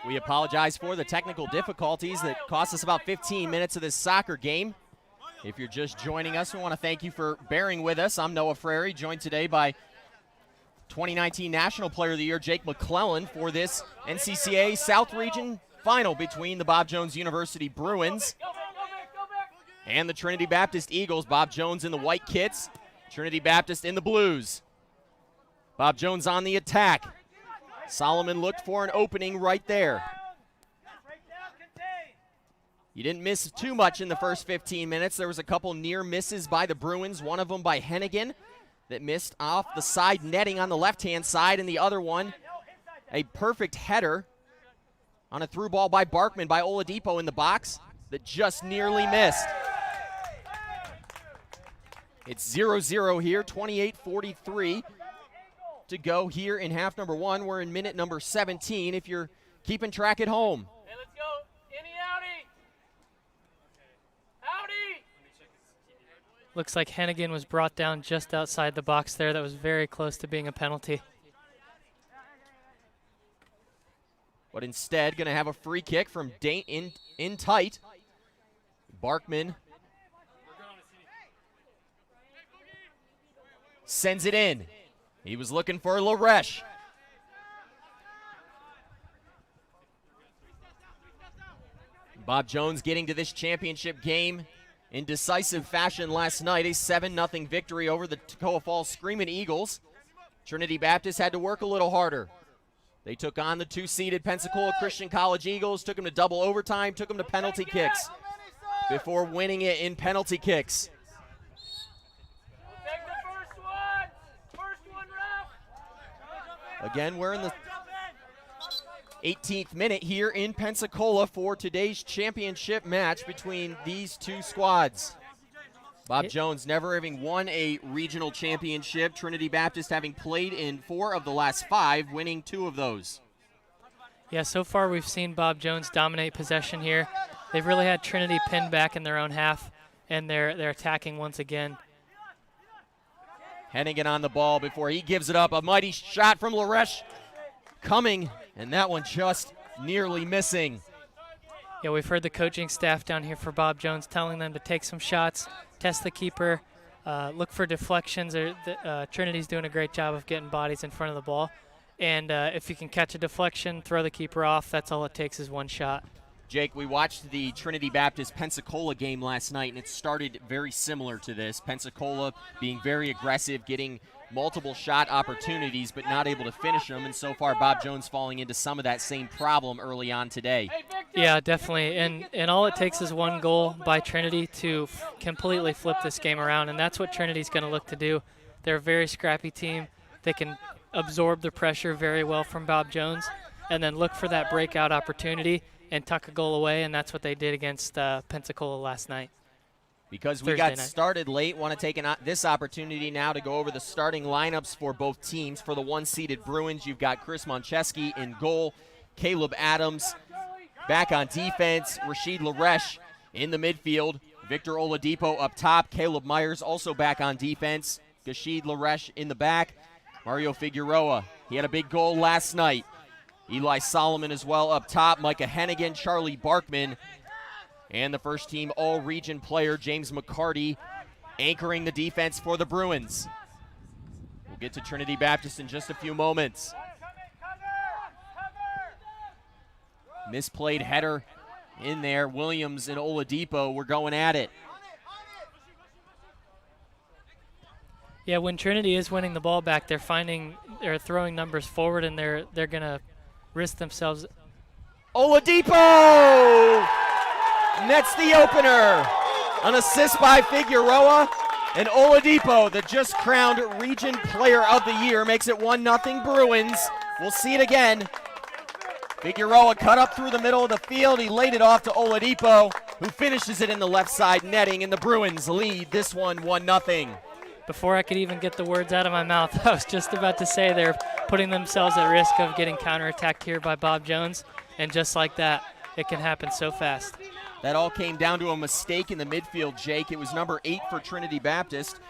We apologize for the technical difficulties that cost us about 15 minutes of this soccer game. If you're just joining us, we want to thank you for bearing with us. I'm Noah Frary, joined today by 2019 National Player of the Year Jake McClellan for this NCAA South Region final between the Bob Jones University Bruins and the Trinity Baptist Eagles. Bob Jones in the white kits, Trinity Baptist in the blues. Bob Jones on the attack. Solomon looked for an opening right there. You didn't miss too much in the first 15 minutes. There was a couple near misses by the Bruins, one of them by Hennigan that missed off the side netting on the left-hand side, and the other one, a perfect header on a through ball by Barkman by Oladipo in the box that just nearly missed. It's 0-0 here, 28-43 to go here in half number one. We're in minute number 17 if you're keeping track at home. Hey, let's go. Innie, outie. Outie. Looks like Hennigan was brought down just outside the box there. That was very close to being a penalty. But instead, going to have a free kick from Dane in tight. Barkman sends it in. He was looking for Laresh. Bob Jones getting to this championship game in decisive fashion last night. A 7-0 victory over the Toccoa Falls Screamin' Eagles. Trinity Baptist had to work a little harder. They took on the 2-seeded Pensacola Christian College Eagles, took them to double overtime, took them to penalty kicks before winning it in penalty kicks. Take the first one. First one, ref. Again, we're in the 18th minute here in Pensacola for today's championship match between these two squads. Bob Jones never having won a regional championship. Trinity Baptist having played in 4 of the last 5, winning 2 of those. Yeah, so far we've seen Bob Jones dominate possession here. They've really had Trinity pinned back in their own half, and they're attacking once again. Hennigan on the ball before he gives it up. A mighty shot from Laresh coming, and that one just nearly missing. Yeah, we've heard the coaching staff down here for Bob Jones telling them to take some shots, test the keeper, look for deflections. Trinity's doing a great job of getting bodies in front of the ball. And if you can catch a deflection, throw the keeper off, that's all it takes is one shot. Jake, we watched the Trinity Baptist Pensacola game last night, and it started very similar to this. Pensacola being very aggressive, getting multiple shot opportunities, but not able to finish them. And so far, Bob Jones falling into some of that same problem early on today. Yeah, definitely. And all it takes is one goal by Trinity to completely flip this game around, and that's what Trinity's going to look to do. They're a very scrappy team. They can absorb the pressure very well from Bob Jones and then look for that breakout opportunity and tuck a goal away, and that's what they did against Pensacola last night. Because we got started late, want to take this opportunity now to go over the starting lineups for both teams. For the 1-seeded Bruins, you've got Chris Moncheski in goal, Caleb Adams back on defense, Rashid Laresh in the midfield, Victor Oladipo up top, Caleb Myers also back on defense, Rashid Laresh in the back, Mario Figueroa, he had a big goal last night. Eli Solomon as well up top, Micah Hennigan, Charlie Barkman, and the first team all-region player, James McCarty, anchoring the defense for the Bruins. We'll get to Trinity Baptist in just a few moments. Misplayed header in there. Williams and Oladipo were going at it. Yeah, when Trinity is winning the ball back, they're throwing numbers forward, and they're going to risk themselves. Oladipo nets the opener. An assist by Figueroa, and Oladipo, the just crowned Region Player of the Year, makes it 1-0 Bruins. We'll see it again. Figueroa cut up through the middle of the field. He laid it off to Oladipo, who finishes it in the left side netting, and the Bruins lead this one 1-0. Before I could even get the words out of my mouth, I was just about to say they're putting themselves at risk of getting counterattacked here by Bob Jones, and just like that, it can happen so fast. That all came down to a mistake in the midfield, Jake. It was number 8 for Trinity Baptist,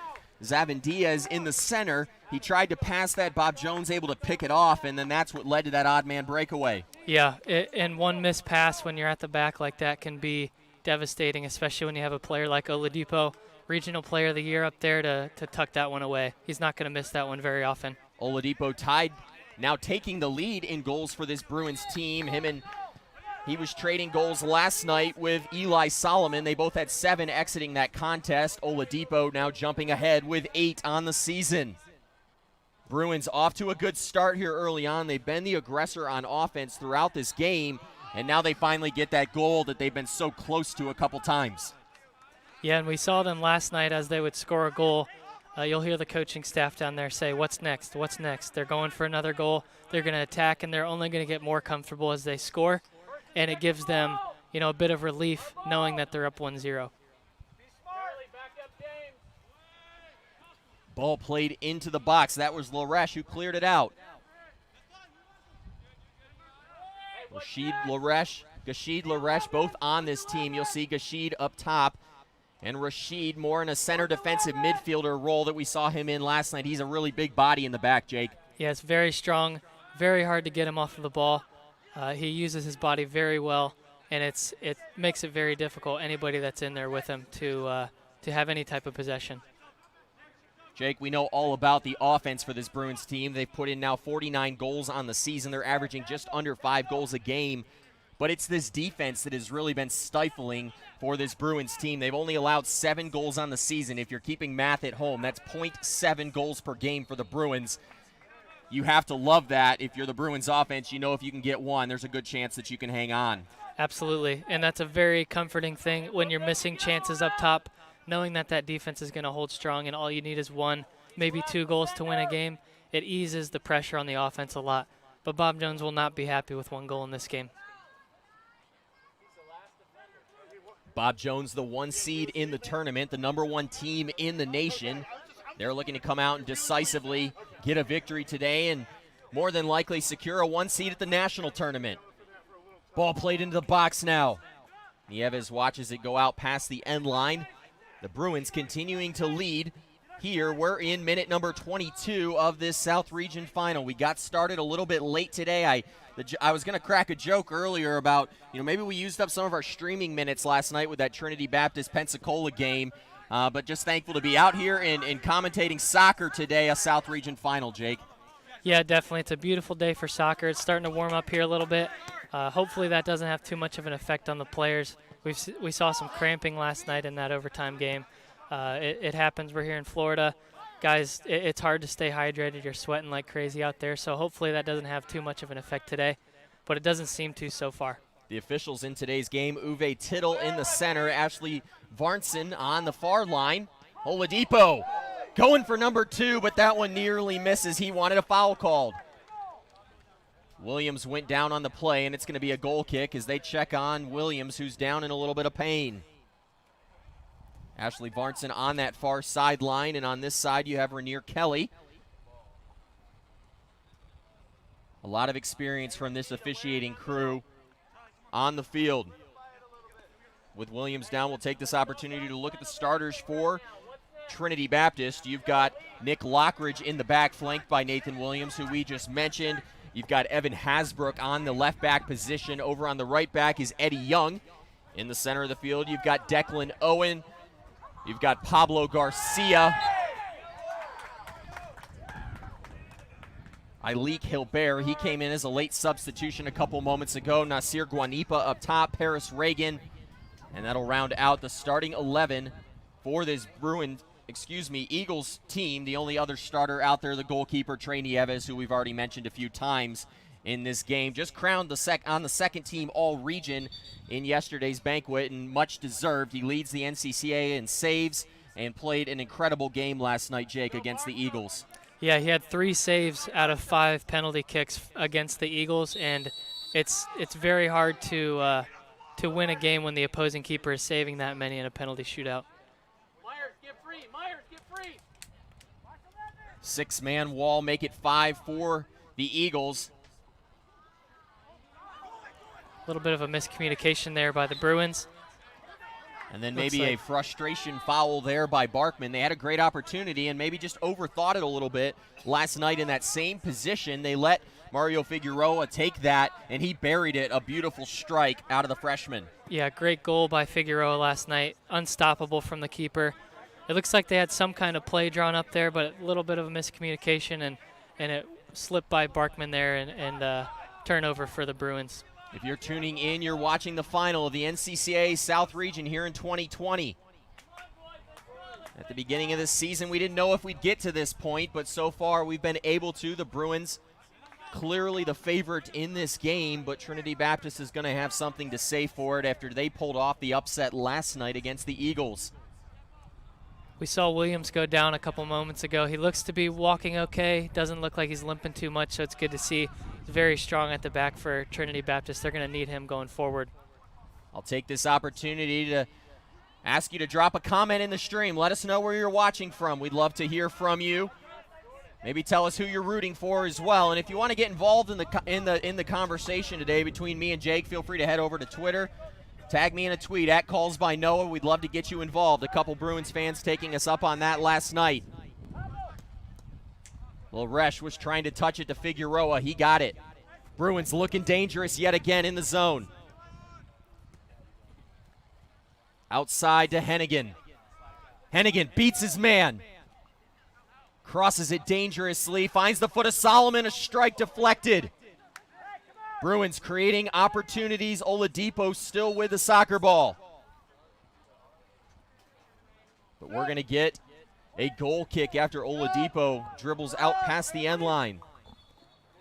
Zavin Diaz in the center. He tried to pass that. Bob Jones able to pick it off, and then that's what led to that odd man breakaway. Yeah, and one missed pass when you're at the back like that can be devastating, especially when you have a player like Oladipo, regional player of the year up there to tuck that one away. He's not going to miss that one very often. Oladipo tied, now taking the lead in goals for this Bruins team. He was trading goals last night with Eli Solomon. They both had 7 exiting that contest. Oladipo now jumping ahead with 8 on the season. Bruins off to a good start here early on. They've been the aggressor on offense throughout this game, and now they finally get that goal that they've been so close to a couple times. Yeah, and we saw them last night as they would score a goal. You'll hear the coaching staff down there say, what's next, what's next? They're going for another goal. They're going to attack, and they're only going to get more comfortable as they score. And it gives them, a bit of relief knowing that they're up 1-0. Ball played into the box. That was Laresh who cleared it out. Gashid Laresh both on this team. You'll see Gashid up top and Rashid more in a center defensive midfielder role that we saw him in last night. He's a really big body in the back, Jake. Yeah, it's very strong, very hard to get him off of the ball. He uses his body very well, and it makes it very difficult, anybody that's in there with him, to have any type of possession. Jake, we know all about the offense for this Bruins team. They've put in now 49 goals on the season. They're averaging just under 5 goals a game. But it's this defense that has really been stifling for this Bruins team. They've only allowed 7 goals on the season. If you're keeping math at home, that's 0.7 goals per game for the Bruins. You have to love that. If you're the Bruins offense, you know if you can get one, there's a good chance that you can hang on. Absolutely, and that's a very comforting thing when you're missing chances up top, knowing that defense is going to hold strong and all you need is 1, maybe 2 goals to win a game. It eases the pressure on the offense a lot. But Bob Jones will not be happy with 1 goal in this game. Bob Jones, the 1 seed in the tournament, the #1 team in the nation. They're looking to come out and decisively get a victory today and more than likely secure a 1 seed at the national tournament. Ball played into the box now. Nieves watches it go out past the end line. The Bruins continuing to lead here. We're in minute number 22 of this South Region final. We got started a little bit late today. I was going to crack a joke earlier about, maybe we used up some of our streaming minutes last night with that Trinity Baptist Pensacola game. But just thankful to be out here and commentating soccer today, a South Region final, Jake. Yeah, definitely. It's a beautiful day for soccer. It's starting to warm up here a little bit. Hopefully that doesn't have too much of an effect on the players. We saw some cramping last night in that overtime game. It happens. We're here in Florida. Guys, it's hard to stay hydrated. You're sweating like crazy out there. So hopefully that doesn't have too much of an effect today. But it doesn't seem to so far. The officials in today's game, Uwe Tittle in the center, Ashley Varnson on the far line. Oladipo going for number 2, but that one nearly misses. He wanted a foul called. Williams went down on the play, and it's going to be a goal kick as they check on Williams, who's down in a little bit of pain. Ashley Varnson on that far sideline, and on this side you have Rainier Kelly. A lot of experience from this officiating crew on the field. With Williams down, we'll take this opportunity to look at the starters for Trinity Baptist. You've got Nick Lockridge in the back, flanked by Nathan Williams, who we just mentioned. You've got Evan Hasbrook on the left back position. Over on the right back is Eddie Young. In the center of the field, you've got Declan Owen. You've got Pablo Garcia. Ilique Hilbert, he came in as a late substitution a couple moments ago. Nasir Guanipa up top, Paris Reagan. And that'll round out the starting 11 for this Eagles team. The only other starter out there, the goalkeeper, Trey Nieves, who we've already mentioned a few times in this game. Just crowned on the second team all-region in yesterday's banquet, and much deserved. He leads the NCAA in saves and played an incredible game last night, Jake, against the Eagles. Yeah, he had 3 saves out of 5 penalty kicks against the Eagles, and it's very hard to win a game when the opposing keeper is saving that many in a penalty shootout. Myers, get free. Myers, get free. 6-man wall, make it 5 for the Eagles. A little bit of a miscommunication there by the Bruins. And then maybe a frustration foul there by Barkman. They had a great opportunity and maybe just overthought it a little bit last night in that same position. They let Mario Figueroa take that, and he buried it. A beautiful strike out of the freshman. Yeah, great goal by Figueroa last night. Unstoppable from the keeper. It looks like they had some kind of play drawn up there, but a little bit of a miscommunication, and it slipped by Barkman there, and turnover for the Bruins. If you're tuning in, you're watching the final of the NCAA South Region here in 2020. At the beginning of this season, we didn't know if we'd get to this point, but so far we've been able to. The Bruins clearly the favorite in this game, but Trinity Baptist is going to have something to say for it after they pulled off the upset last night against the Eagles. We saw Williams go down a couple moments ago. He looks to be walking okay. Doesn't look like he's limping too much, so it's good to see. He's very strong at the back for Trinity Baptist. They're going to need him going forward. I'll take this opportunity to ask you to drop a comment in the stream. Let us know where you're watching from. We'd love to hear from you. Maybe tell us who you're rooting for as well. And if you want to get involved in the conversation today between me and Jake, feel free to head over to Twitter. Tag me in a tweet at Calls by Noah. We'd love to get you involved. A couple Bruins fans taking us up on that last night. Laresh was trying to touch it to Figueroa. He got it. Bruins looking dangerous yet again in the zone. Outside to Hennigan. Hennigan beats his man. Crosses it dangerously. Finds the foot of Solomon. A strike deflected. Bruins creating opportunities. Oladipo still with the soccer ball. But we're going to get a goal kick after Oladipo dribbles out past the end line.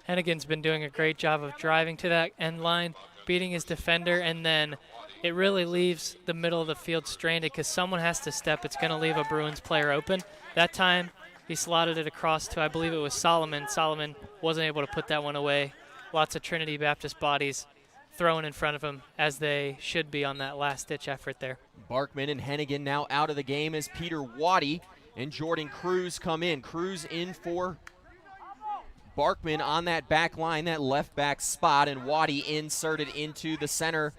Hennigan's been doing a great job of driving to that end line, beating his defender, and then it really leaves the middle of the field stranded because someone has to step. It's going to leave a Bruins player open. That time, he slotted it across to, I believe it was Solomon. Solomon wasn't able to put that one away. Lots of Trinity Baptist bodies thrown in front of him, as they should be on that last-ditch effort there. Barkman and Hennigan now out of the game as Peter Waddy and Jordan Cruz come in. Cruz in for Barkman on that back line, that left back spot, and Waddy inserted into the center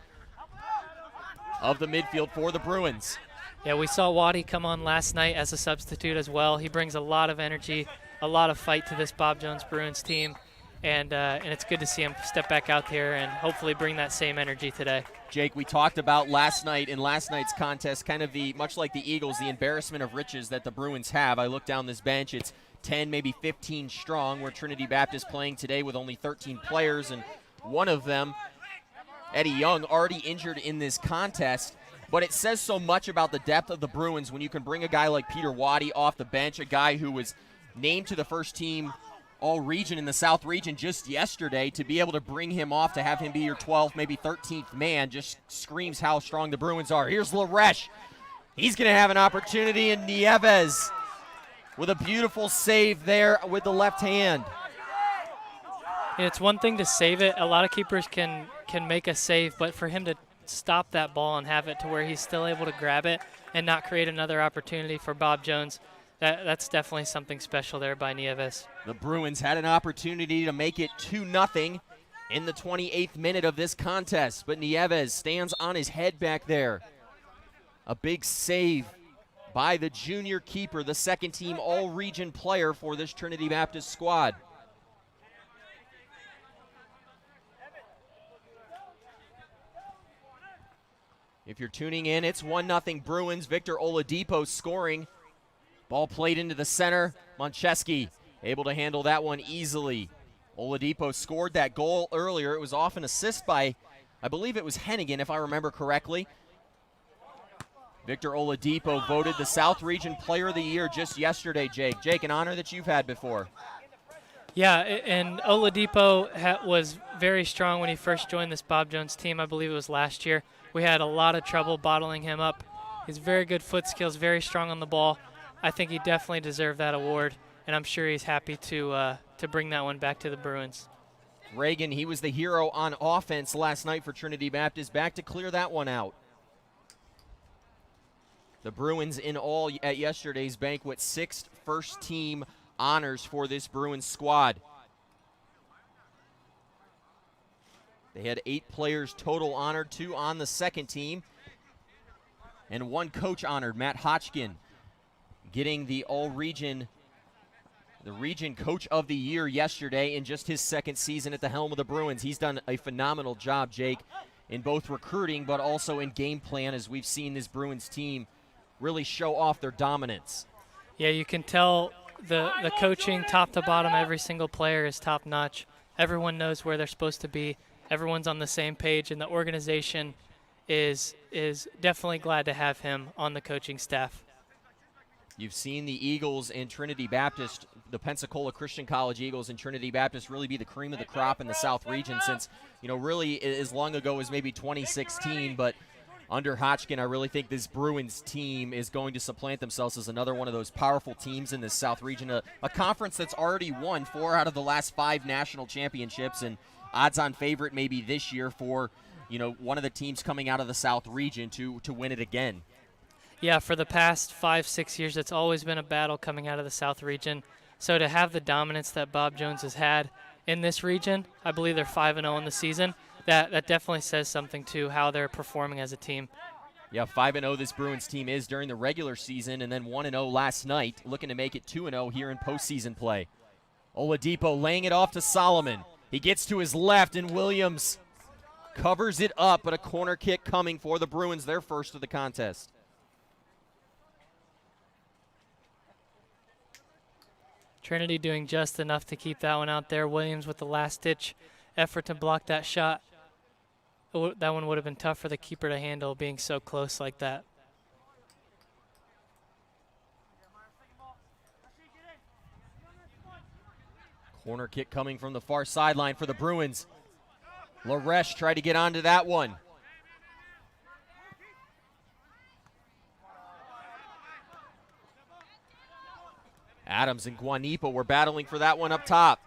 of the midfield for the Bruins. Yeah, we saw Waddy come on last night as a substitute as well. He brings a lot of energy, a lot of fight to this Bob Jones Bruins team, and it's good to see him step back out there and hopefully bring that same energy today. Jake, we talked about last night in last night's contest, kind of much like the Eagles, the embarrassment of riches that the Bruins have. I look down this bench, it's 10, maybe 15 strong, where Trinity Baptist playing today with only 13 players, and one of them, Eddie Young, already injured in this contest. But it says so much about the depth of the Bruins when you can bring a guy like Peter Waddy off the bench, a guy who was named to the first team all-region in the South Region just yesterday. To be able to bring him off, to have him be your 12th, maybe 13th man, just screams how strong the Bruins are. Here's Laresh. He's going to have an opportunity, and Nieves with a beautiful save there with the left hand. It's one thing to save it. A lot of keepers can make a save, but for him to stop that ball and have it to where he's still able to grab it and not create another opportunity for Bob Jones, that's definitely something special there by Nieves. The Bruins had an opportunity to make it 2-0 in the 28th minute of this contest, but Nieves stands on his head back there. A big save by the junior keeper, the second team all-region player for this Trinity Baptist squad. If you're tuning in, it's 1-0 Bruins. Victor Oladipo scoring. Ball played into the center. Moncheski able to handle that one easily. Oladipo scored that goal earlier. It was off an assist by, I believe it was Hennigan, if I remember correctly. Victor Oladipo voted the South Region Player of the Year just yesterday, Jake. Jake, an honor that you've had before. Yeah, and Oladipo was very strong when he first joined this Bob Jones team. I believe it was last year. We had a lot of trouble bottling him up. He's very good foot skills, very strong on the ball. I think he definitely deserved that award, and I'm sure he's happy to bring that one back to the Bruins. Reagan, he was the hero on offense last night for Trinity Baptist, back to clear that one out. The Bruins in all at yesterday's banquet, 6th first-team honors for this Bruins squad. They had 8 players total honored, 2 on the second team. and one coach honored, Matt Hotchkin, getting the All-Region, the Region Coach of the Year yesterday in just his second season at the helm of the Bruins. He's done a phenomenal job, Jake, in both recruiting but also in game plan, as we've seen this Bruins team really show off their dominance. Yeah, you can tell the coaching top to bottom, every single player is top notch. Everyone knows where they're supposed to be. Everyone's on the same page, and the organization is definitely glad to have him on the coaching staff. You've seen the Eagles and Trinity Baptist, the Pensacola Christian College Eagles and Trinity Baptist really be the cream of the crop in the South region since, really as long ago as maybe 2016. But under Hotchkin, I really think this Bruins team is going to supplant themselves as another one of those powerful teams in this South region, a conference that's already won 4 out of the last 5 national championships, and odds-on favorite maybe this year for, one of the teams coming out of the South region to win it again. Yeah, for the past 5-6 years, it's always been a battle coming out of the South region. So to have the dominance that Bob Jones has had in this region, I believe they're 5-0 in the season. That definitely says something to how they're performing as a team. Yeah, 5-0 this Bruins team is during the regular season, and then 1-0 last night, looking to make it 2-0 here in postseason play. Oladipo laying it off to Solomon. He gets to his left, and Williams covers it up, but a corner kick coming for the Bruins, their first of the contest. Trinity doing just enough to keep that one out there. Williams with the last-ditch effort to block that shot. That one would have been tough for the keeper to handle, being so close like that. Corner kick coming from the far sideline for the Bruins. Laresh tried to get onto that one. Adams and Guanipo were battling for that one up top.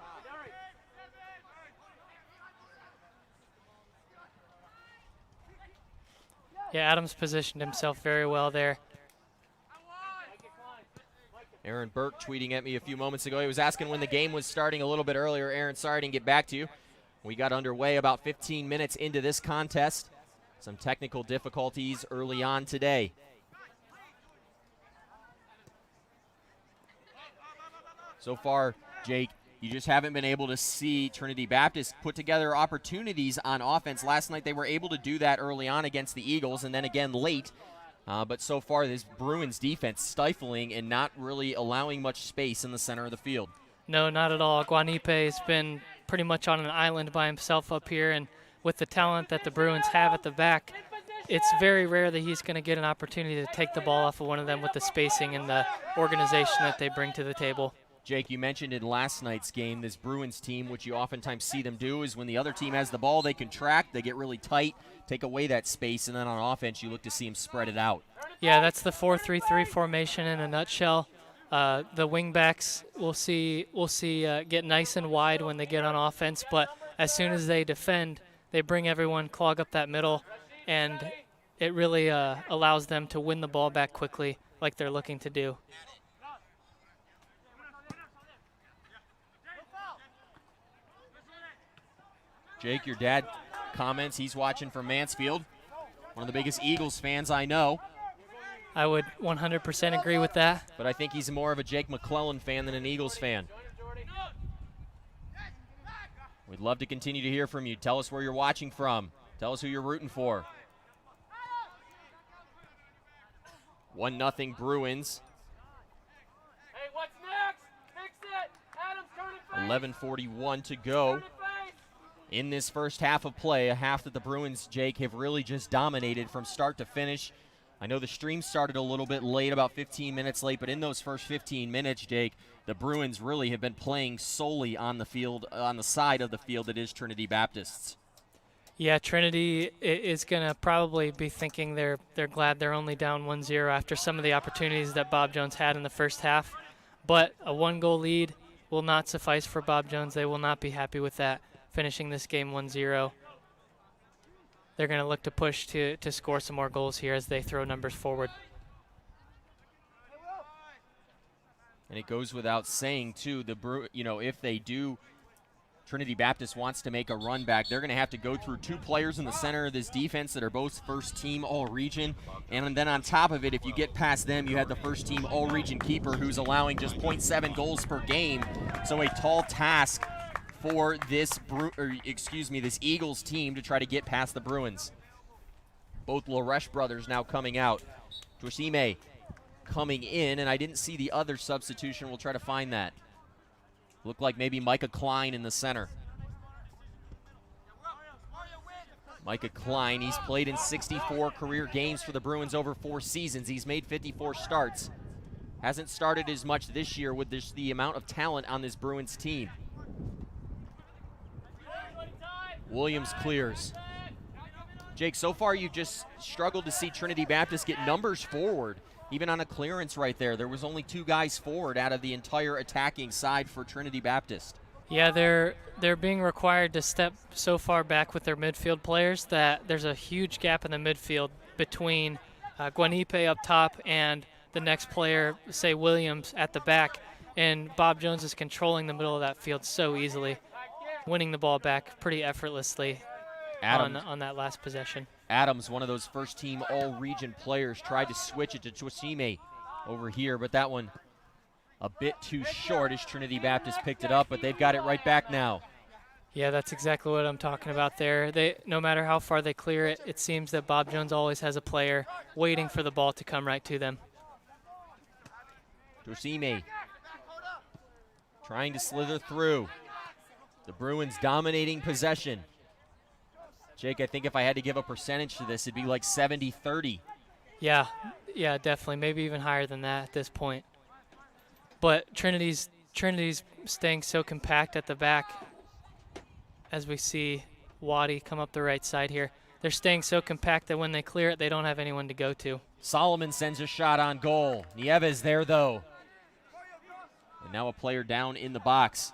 Yeah, Adams positioned himself very well there. Aaron Burke tweeting at me a few moments ago. He was asking when the game was starting a little bit earlier. Aaron, sorry I didn't get back to you. We got underway about 15 minutes into this contest. Some technical difficulties early on today. So far, Jake, you just haven't been able to see Trinity Baptist put together opportunities on offense. Last night they were able to do that early on against the Eagles and then again late. But so far, this Bruins defense stifling and not really allowing much space in the center of the field. No, not at all. Guanipe has been pretty much on an island by himself up here, and with the talent that the Bruins have at the back, it's very rare that he's going to get an opportunity to take the ball off of one of them with the spacing and the organization that they bring to the table. Jake, you mentioned in last night's game, this Bruins team, which you oftentimes see them do, is when the other team has the ball, they contract, they get really tight, take away that space, and then on offense, you look to see them spread it out. Yeah, that's the 4-3-3 formation in a nutshell. The wingbacks we'll see get nice and wide when they get on offense, but as soon as they defend, they bring everyone, clog up that middle, and it really allows them to win the ball back quickly like they're looking to do. Jake, your dad comments he's watching from Mansfield, one of the biggest Eagles fans I know. I would 100% agree with that. But I think he's more of a Jake McClellan fan than an Eagles fan. We'd love to continue to hear from you. Tell us where you're watching from. Tell us who you're rooting for. 1-0 Bruins. Hey, what's next? Fix it. Adams, turn it face. 11:41 to go in this first half of play, a half that the Bruins, Jake, have really just dominated from start to finish. I know the stream started a little bit late, about 15 minutes late, but in those first 15 minutes, Jake, the Bruins really have been playing solely on the field, on the side of the field that is Trinity Baptist's. Yeah, Trinity is going to probably be thinking they're glad they're only down 1-0 after some of the opportunities that Bob Jones had in the first half. But a 1-goal lead will not suffice for Bob Jones. They will not be happy with that, finishing this game 1-0. They're going to look to push to score some more goals here as they throw numbers forward. And it goes without saying, too, if they do Trinity Baptist wants to make a run back. They're going to have to go through 2 players in the center of this defense that are both first team all-region. And then on top of it, if you get past them, you have the first team all-region keeper who's allowing just 0.7 goals per game. So a tall task for this this Eagles team to try to get past the Bruins. Both Laresh brothers now coming out. Dwashime coming in, and I didn't see the other substitution. We'll try to find that. Looked like maybe Micah Klein in the center. Micah Klein, he's played in 64 career games for the Bruins over 4 seasons. He's made 54 starts. Hasn't started as much this year with the amount of talent on this Bruins team. Williams clears. Jake, so far you've just struggled to see Trinity Baptist get numbers forward. Even on a clearance right there, there was only 2 guys forward out of the entire attacking side for Trinity Baptist. Yeah, they're being required to step so far back with their midfield players that there's a huge gap in the midfield between Guanipe up top and the next player, say Williams, at the back. And Bob Jones is controlling the middle of that field so easily, winning the ball back pretty effortlessly on that last possession. Adams, one of those first-team all-region players, tried to switch it to Twasime over here, but that one a bit too short as Trinity Baptist picked it up, but they've got it right back now. Yeah, that's exactly what I'm talking about there. No matter how far they clear it, it seems that Bob Jones always has a player waiting for the ball to come right to them. Twasime trying to slither through. The Bruins dominating possession. Jake, I think if I had to give a percentage to this, it'd be like 70-30. Yeah, definitely. Maybe even higher than that at this point. But Trinity's staying so compact at the back as we see Waddy come up the right side here. They're staying so compact that when they clear it, they don't have anyone to go to. Solomon sends a shot on goal. Nieves there, though. And now a player down in the box.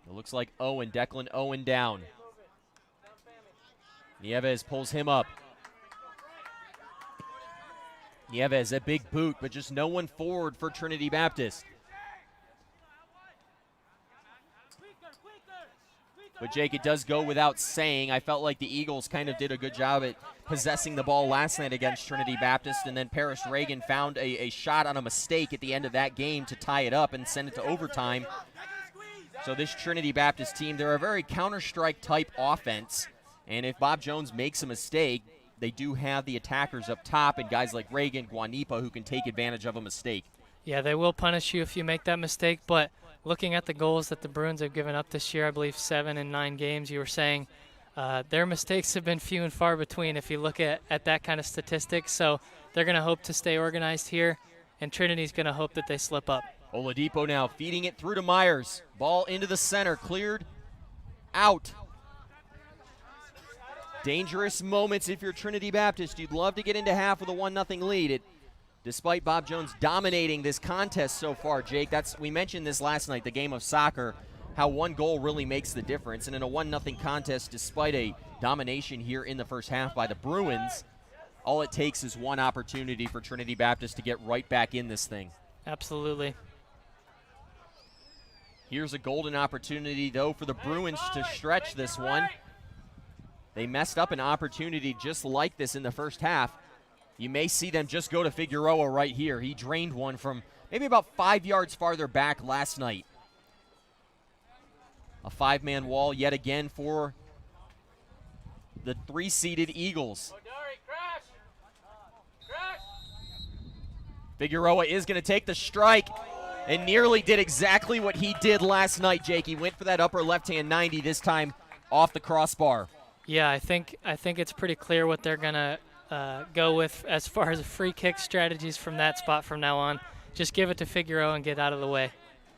It looks like Declan Owen down. Nieves pulls him up. Nieves, a big boot, but just no one forward for Trinity Baptist. But Jake, it does go without saying, I felt like the Eagles kind of did a good job at possessing the ball last night against Trinity Baptist, and then Paris Reagan found a shot on a mistake at the end of that game to tie it up and send it to overtime. So this Trinity Baptist team, they're a very counter-strike type offense. And if Bob Jones makes a mistake, they do have the attackers up top and guys like Reagan, Guanipa, who can take advantage of a mistake. Yeah, they will punish you if you make that mistake, but looking at the goals that the Bruins have given up this year, I believe 7 in 9 games, you were saying, their mistakes have been few and far between if you look at that kind of statistics. So they're going to hope to stay organized here, and Trinity's going to hope that they slip up. Oladipo now feeding it through to Myers. Ball into the center, cleared, out. Dangerous moments if you're Trinity Baptist. You'd love to get into half with a 1-0 lead. Despite Bob Jones dominating this contest so far, Jake, we mentioned this last night, the game of soccer, how one goal really makes the difference. And in a 1-0 contest, despite a domination here in the first half by the Bruins, all it takes is one opportunity for Trinity Baptist to get right back in this thing. Absolutely. Here's a golden opportunity, though, for the Bruins to stretch this one. They messed up an opportunity just like this in the first half. You may see them just go to Figueroa right here. He drained one from maybe about 5 yards farther back last night. A 5-man wall yet again for the 3-seeded Eagles. Figueroa is going to take the strike and nearly did exactly what he did last night, Jake. He went for that upper left-hand 90, this time off the crossbar. Yeah, I think it's pretty clear what they're going to go with as far as free kick strategies from that spot from now on. Just give it to Figueroa and get out of the way.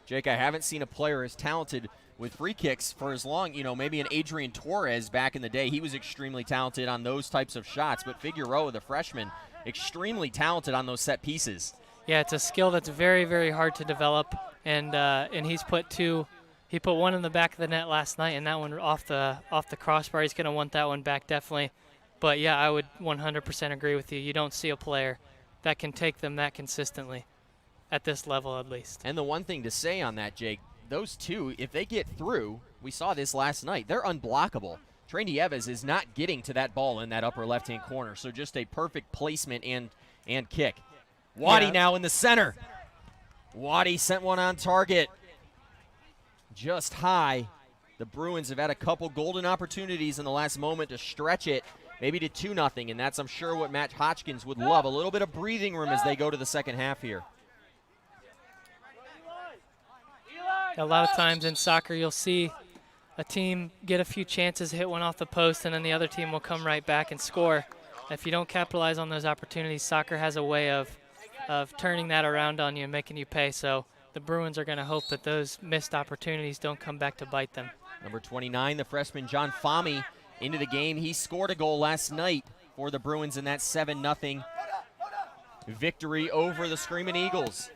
Jake, I haven't seen a player as talented with free kicks for as long, maybe an Adrian Torres back in the day. He was extremely talented on those types of shots, but Figueroa, the freshman, extremely talented on those set pieces. Yeah, it's a skill that's very, very hard to develop, and he's put two. He put one in the back of the net last night, and that one off the crossbar. He's going to want that one back definitely. But yeah, I would 100% agree with you. You don't see a player that can take them that consistently at this level, at least. And the one thing to say on that, Jake, those two, if they get through, we saw this last night, they're unblockable. Trinity Evans is not getting to that ball in that upper left-hand corner, so just a perfect placement and kick. Waddy now in the center. Waddy sent one on target. Just high. The Bruins have had a couple golden opportunities in the last moment to stretch it, maybe to 2-0, and that's, I'm sure, what Matt Hotchkins would love. A little bit of breathing room as they go to the second half here. A lot of times in soccer, you'll see a team get a few chances, hit one off the post, and then the other team will come right back and score. If you don't capitalize on those opportunities, soccer has a way of turning that around on you and making you pay. So the Bruins are going to hope that those missed opportunities don't come back to bite them. Number 29, the freshman John Fahmy into the game. He scored a goal last night for the Bruins in that 7-0 victory over the Screaming Eagles.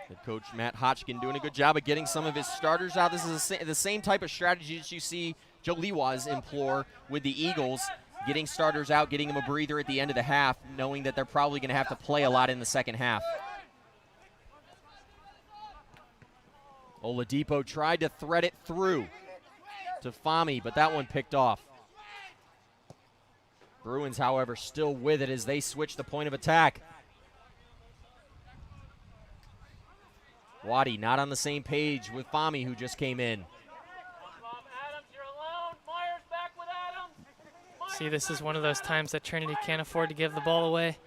Head coach Matt Hotchkin doing a good job of getting some of his starters out. This is the same type of strategy that you see Joe Liwaz implore with the Eagles, getting starters out, getting them a breather at the end of the half, knowing that they're probably going to have to play a lot in the second half. Oladipo tried to thread it through to Fahmy, but that one picked off. Bruins, however, still with it as they switch the point of attack. Waddy not on the same page with Fahmy, who just came in. See, this is one of those times that Trinity can't afford to give the ball away.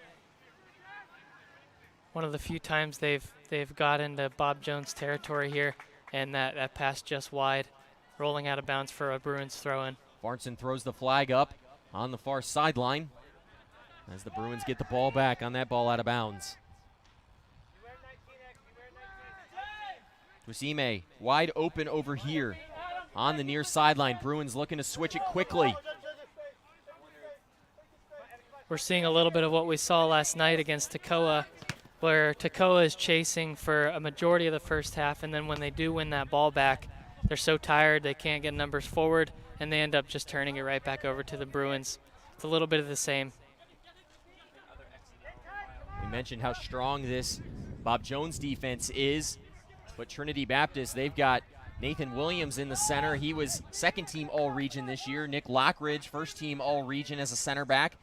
One of the few times they've got into Bob Jones territory here, and that pass just wide, rolling out of bounds for a Bruins throw-in. Barnson throws the flag up on the far sideline as the Bruins get the ball back on that ball out of bounds. Twisime wide open over here on the near sideline. Bruins looking to switch it quickly. We're seeing a little bit of what we saw last night against Toccoa, where Toccoa is chasing for a majority of the first half, and then when they do win that ball back, they're so tired they can't get numbers forward, and they end up just turning it right back over to the Bruins. It's a little bit of the same. We mentioned how strong this Bob Jones defense is, but Trinity Baptist, they've got Nathan Williams in the center. He was second-team All-Region this year. Nick Lockridge, first-team All-Region as a center back.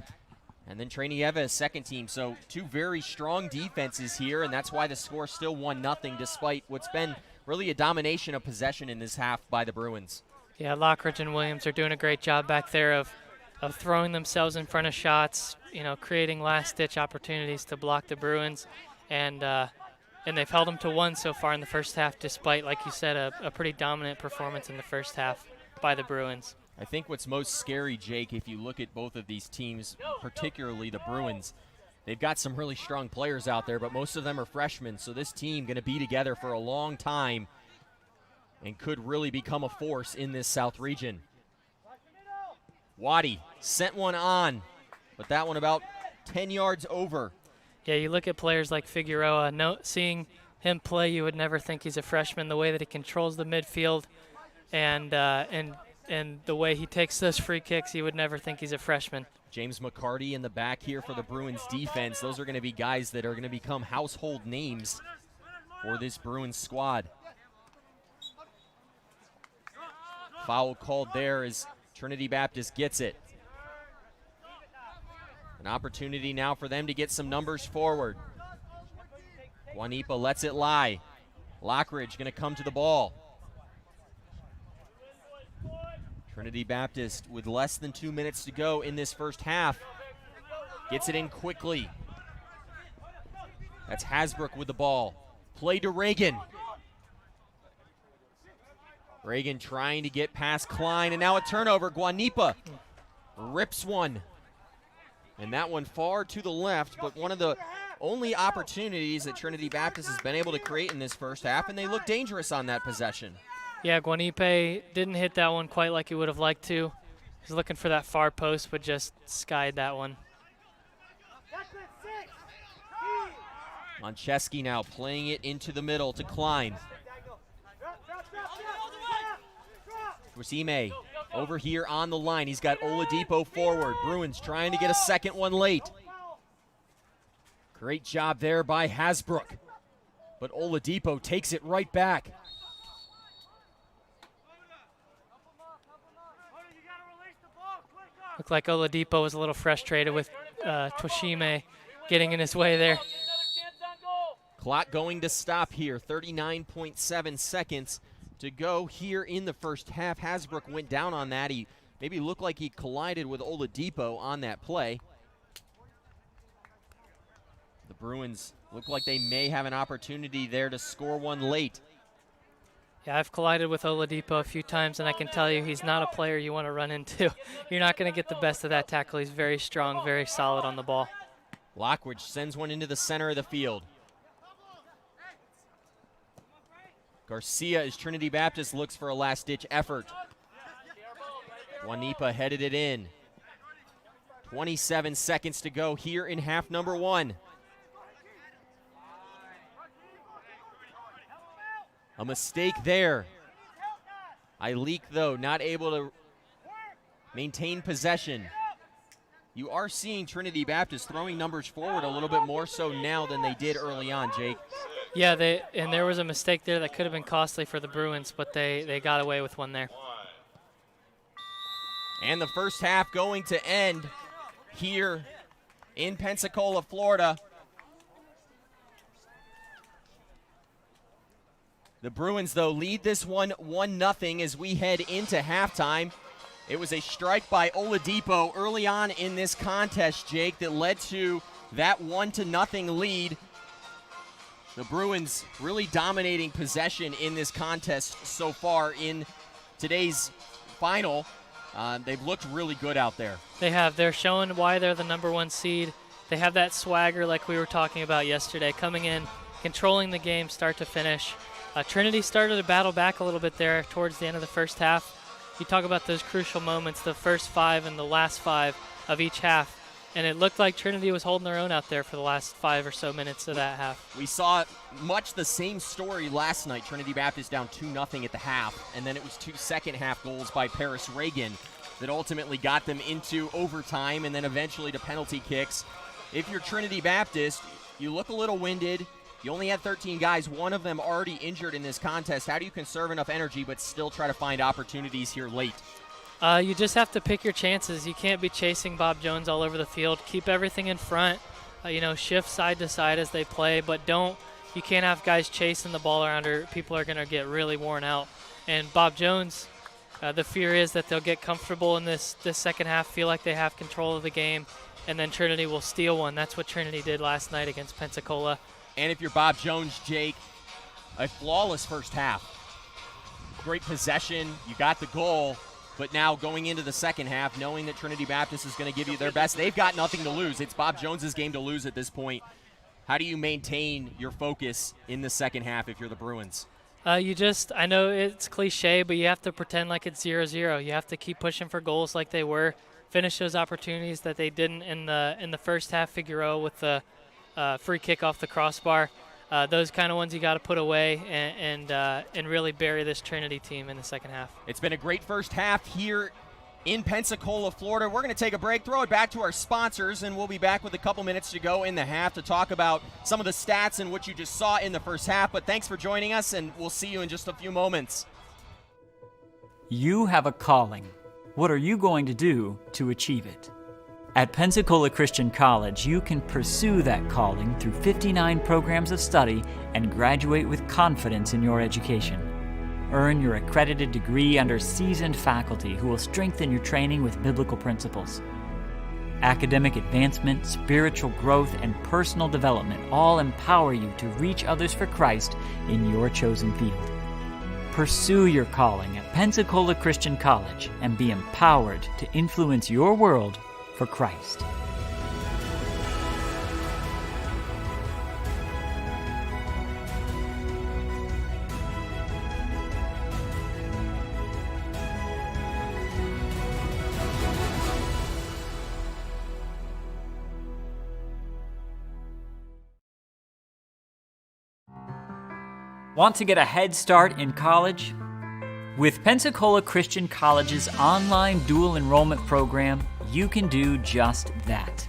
And then Trinity Evans, second team. So two very strong defenses here, and that's why the score still 1-0 despite what's been really a domination of possession in this half by the Bruins. Yeah, Lockridge and Williams are doing a great job back there of throwing themselves in front of shots, you know, creating last-ditch opportunities to block the Bruins. And they've held them to one so far in the first half, despite, like you said, a pretty dominant performance in the first half by the Bruins. I think what's most scary, Jake, if you look at both of these teams, particularly the Bruins, they've got some really strong players out there, but most of them are freshmen, so this team going to be together for a long time and could really become a force in this South region. Waddy sent one on, but that one about 10 yards over. Yeah, you look at players like Figueroa, seeing him play, you would never think he's a freshman. The way that he controls the midfield and the way he takes those free kicks, you would never think he's a freshman. James McCarty in the back here for the Bruins defense. Those are going to be guys that are going to become household names for this Bruins squad. Foul called there as Trinity Baptist gets it. An opportunity now for them to get some numbers forward. Guanipa lets it lie. Lockridge going to come to the ball. Trinity Baptist with less than 2 minutes to go in this first half. Gets it in quickly. That's Hasbrook with the ball. Play to Reagan. Reagan trying to get past Klein, and now a turnover. Guanipa rips one. And that one far to the left, but one of the only opportunities that Trinity Baptist has been able to create in this first half, and they look dangerous on that possession. Yeah, Guanipe didn't hit that one quite like he would have liked to. He was looking for that far post, but just skied that one. Moncheski now playing it into the middle to Klein. Twisime over here on the line. He's got Oladipo forward. Bruins trying to get a second one late. Great job there by Hasbrook. But Oladipo takes it right back. Looked like Oladipo was a little frustrated with Twashime getting in his way there. Clock going to stop here. 39.7 seconds to go here in the first half. Hasbrook went down on that. He maybe looked like he collided with Oladipo on that play. The Bruins look like they may have an opportunity there to score one late. Yeah, I've collided with Oladipo a few times, and I can tell you he's not a player you want to run into. You're not going to get the best of that tackle. He's very strong, very solid on the ball. Lockwood sends one into the center of the field. Garcia, as Trinity Baptist looks for a last-ditch effort. Juanipa headed it in. 27 seconds to go here in half number one. A mistake there. Ilique, though, not able to maintain possession. You are seeing Trinity Baptist throwing numbers forward a little bit more so now than they did early on, Jake. Yeah, and there was a mistake there that could have been costly for the Bruins, but they got away with one there. And the first half going to end here in Pensacola, Florida. The Bruins, though, lead this one 1-0 as we head into halftime. It was a strike by Oladipo early on in this contest, Jake, that led to that 1-0 lead. The Bruins really dominating possession in this contest so far in today's final. They've looked really good out there. They have. They're showing why they're the #1 seed. They have that swagger like we were talking about yesterday, coming in, controlling the game start to finish. Trinity started to battle back a little bit there towards the end of the first half. You talk about those crucial moments, the first 5 and the last 5 of each half, and it looked like Trinity was holding their own out there for the last 5 or so minutes of that half. We saw much the same story last night. Trinity Baptist down 2-0 at the half, and then it was 2 second-half goals by Paris Reagan that ultimately got them into overtime and then eventually to penalty kicks. If you're Trinity Baptist, you look a little winded. You only had 13 guys, one of them already injured in this contest. How do you conserve enough energy but still try to find opportunities here late? You just have to pick your chances. You can't be chasing Bob Jones all over the field. Keep everything in front. Shift side to side as they play, but you can't have guys chasing the ball around or people are going to get really worn out. And Bob Jones, the fear is that they'll get comfortable in this second half, feel like they have control of the game, and then Trinity will steal one. That's what Trinity did last night against Pensacola. And if you're Bob Jones, Jake, a flawless first half. Great possession, you got the goal, but now going into the second half, knowing that Trinity Baptist is going to give you their best, they've got nothing to lose. It's Bob Jones's game to lose at this point. How do you maintain your focus in the second half if you're the Bruins? I know it's cliche, but you have to pretend like it's 0-0. You have to keep pushing for goals like they were, finish those opportunities that they didn't in the first half. Figueroa with the free kick off the crossbar. Those kind of ones you got to put away and really bury this Trinity team in the second half. It's been a great first half here in Pensacola, Florida. We're going to take a break, throw it back to our sponsors, and we'll be back with a couple minutes to go in the half to talk about some of the stats and what you just saw in the first half. But thanks for joining us, and we'll see you in just a few moments. You have a calling. What are you going to do to achieve it? At Pensacola Christian College, you can pursue that calling through 59 programs of study and graduate with confidence in your education. Earn your accredited degree under seasoned faculty who will strengthen your training with biblical principles. Academic advancement, spiritual growth, and personal development all empower you to reach others for Christ in your chosen field. Pursue your calling at Pensacola Christian College and be empowered to influence your world for Christ. Want to get a head start in college? With Pensacola Christian College's online dual enrollment program, you can do just that.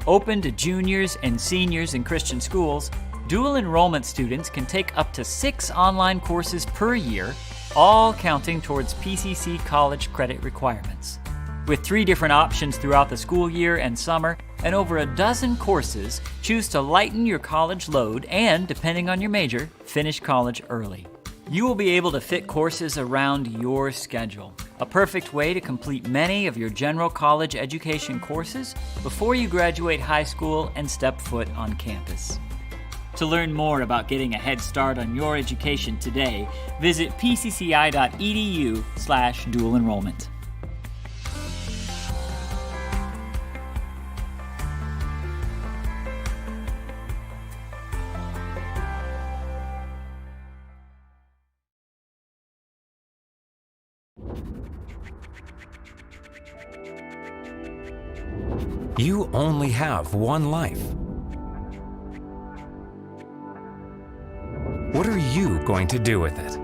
Open to juniors and seniors in Christian schools, dual enrollment students can take up to 6 online courses per year, all counting towards PCC college credit requirements. With 3 different options throughout the school year and summer, and over a dozen courses, choose to lighten your college load and, depending on your major, finish college early. You will be able to fit courses around your schedule, a perfect way to complete many of your general college education courses before you graduate high school and step foot on campus. To learn more about getting a head start on your education today, visit pcci.edu/dual enrollment. You only have one life. What are you going to do with it?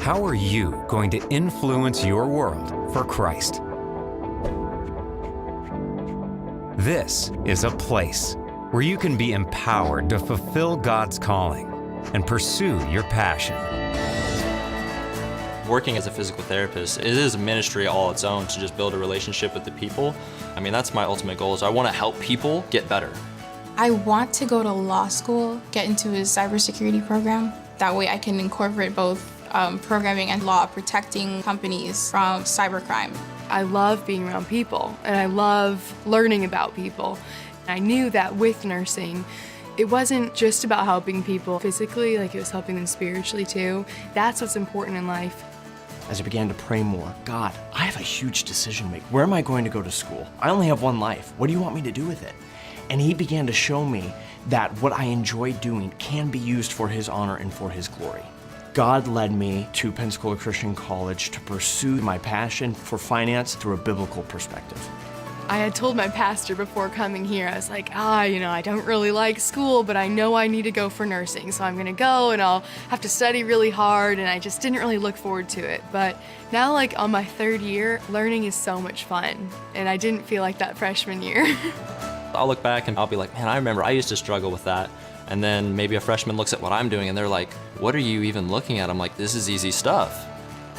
How are you going to influence your world for Christ? This is a place where you can be empowered to fulfill God's calling and pursue your passion. Working as a physical therapist, it is a ministry all its own to just build a relationship with the people. I mean, that's my ultimate goal, is I want to help people get better. I want to go to law school, get into a cybersecurity program. That way I can incorporate both programming and law, protecting companies from cybercrime. I love being around people, and I love learning about people. I knew that with nursing, it wasn't just about helping people physically, like it was helping them spiritually too. That's what's important in life. As I began to pray more, God, I have a huge decision to make. Where am I going to go to school? I only have one life. What do you want me to do with it? And he began to show me that what I enjoy doing can be used for his honor and for his glory. God led me to Pensacola Christian College to pursue my passion for finance through a biblical perspective. I had told my pastor before coming here, I was like, I don't really like school, but I know I need to go for nursing. So I'm gonna go and I'll have to study really hard, and I just didn't really look forward to it. But now, like on my 3rd year, learning is so much fun. And I didn't feel like that freshman year. I'll look back and I'll be like, man, I remember I used to struggle with that. And then maybe a freshman looks at what I'm doing and they're like, what are you even looking at? I'm like, this is easy stuff.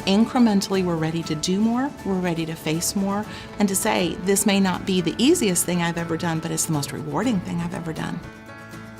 Incrementally, we're ready to do more, we're ready to face more, and to say, this may not be the easiest thing I've ever done, but it's the most rewarding thing I've ever done.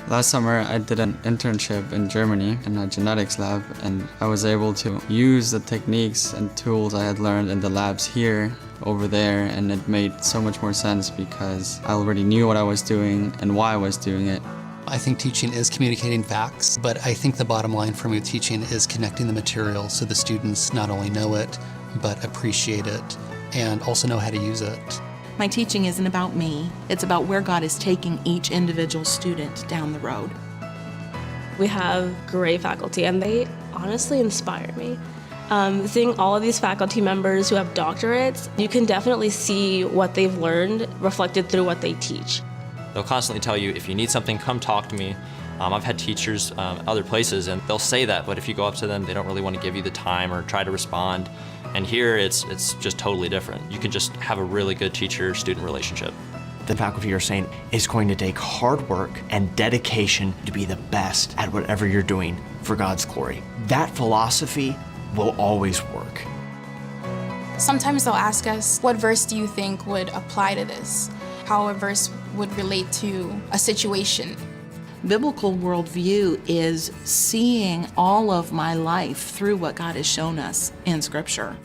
Last summer, I did an internship in Germany in a genetics lab, and I was able to use the techniques and tools I had learned in the labs here over there, and it made so much more sense because I already knew what I was doing and why I was doing it. I think teaching is communicating facts, but I think the bottom line for me with teaching is connecting the material so the students not only know it, but appreciate it and also know how to use it. My teaching isn't about me, it's about where God is taking each individual student down the road. We have great faculty and they honestly inspire me. Seeing all of these faculty members who have doctorates, you can definitely see what they've learned reflected through what they teach. They'll constantly tell you, if you need something, come talk to me. I've had teachers other places and they'll say that, but if you go up to them, they don't really want to give you the time or try to respond. And here, it's just totally different. You can just have a really good teacher-student relationship. The faculty are saying it's going to take hard work and dedication to be the best at whatever you're doing for God's glory. That philosophy will always work. Sometimes they'll ask us, what verse do you think would apply to this? How a verse would relate to a situation. Biblical worldview is seeing all of my life through what God has shown us in Scripture.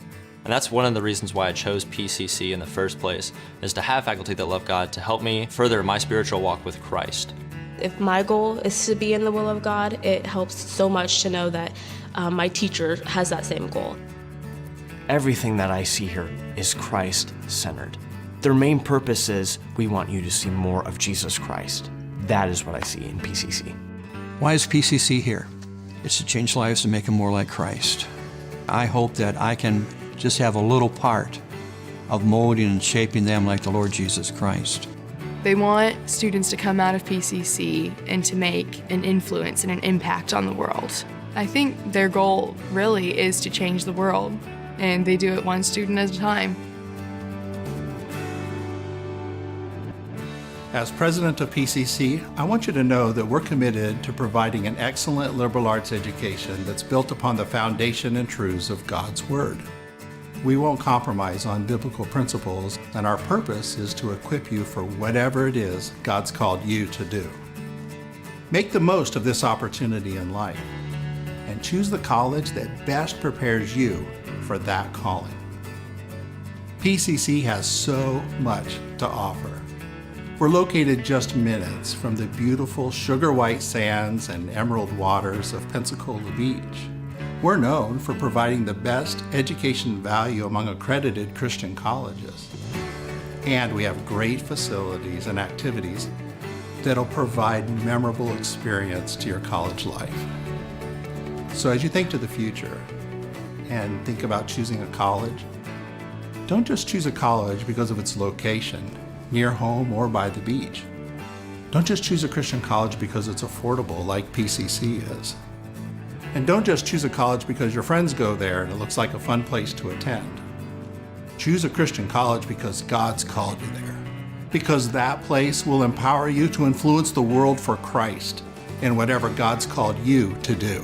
And that's one of the reasons why I chose PCC in the first place, is to have faculty that love God to help me further my spiritual walk with Christ. If my goal is to be in the will of God, it helps so much to know that my teacher has that same goal. Everything that I see here is Christ-centered. Their main purpose is, we want you to see more of Jesus Christ. That is what I see in PCC. Why is PCC here? It's to change lives and make them more like Christ. I hope that I can just have a little part of molding and shaping them like the Lord Jesus Christ. They want students to come out of PCC and to make an influence and an impact on the world. I think their goal really is to change the world, and they do it one student at a time. As president of PCC, I want you to know that we're committed to providing an excellent liberal arts education that's built upon the foundation and truths of God's Word. We won't compromise on biblical principles, and our purpose is to equip you for whatever it is God's called you to do. Make the most of this opportunity in life and choose the college that best prepares you for that calling. PCC has so much to offer. We're located just minutes from the beautiful sugar white sands and emerald waters of Pensacola Beach. We're known for providing the best education value among accredited Christian colleges. And we have great facilities and activities that'll provide memorable experience to your college life. So as you think to the future and think about choosing a college, don't just choose a college because of its location, near home or by the beach. Don't just choose a Christian college because it's affordable like PCC is. And don't just choose a college because your friends go there and it looks like a fun place to attend. Choose a Christian college because God's called you there. Because that place will empower you to influence the world for Christ in whatever God's called you to do.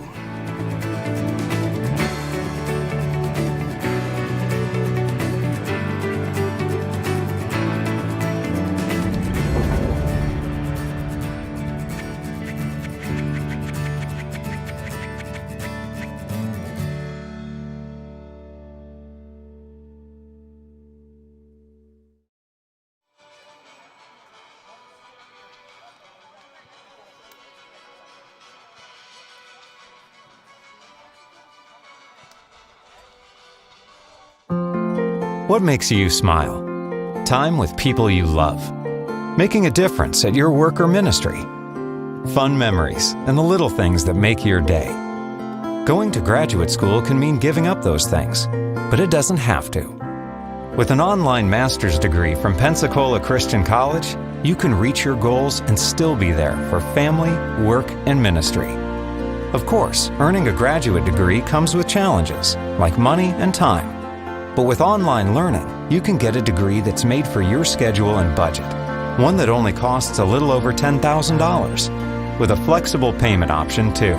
What makes you smile? Time with people you love. Making a difference at your work or ministry. Fun memories and the little things that make your day. Going to graduate school can mean giving up those things, but it doesn't have to. With an online master's degree from Pensacola Christian College, you can reach your goals and still be there for family, work, and ministry. Of course, earning a graduate degree comes with challenges, like money and time. But with online learning, you can get a degree that's made for your schedule and budget. One that only costs a little over $10,000, with a flexible payment option too.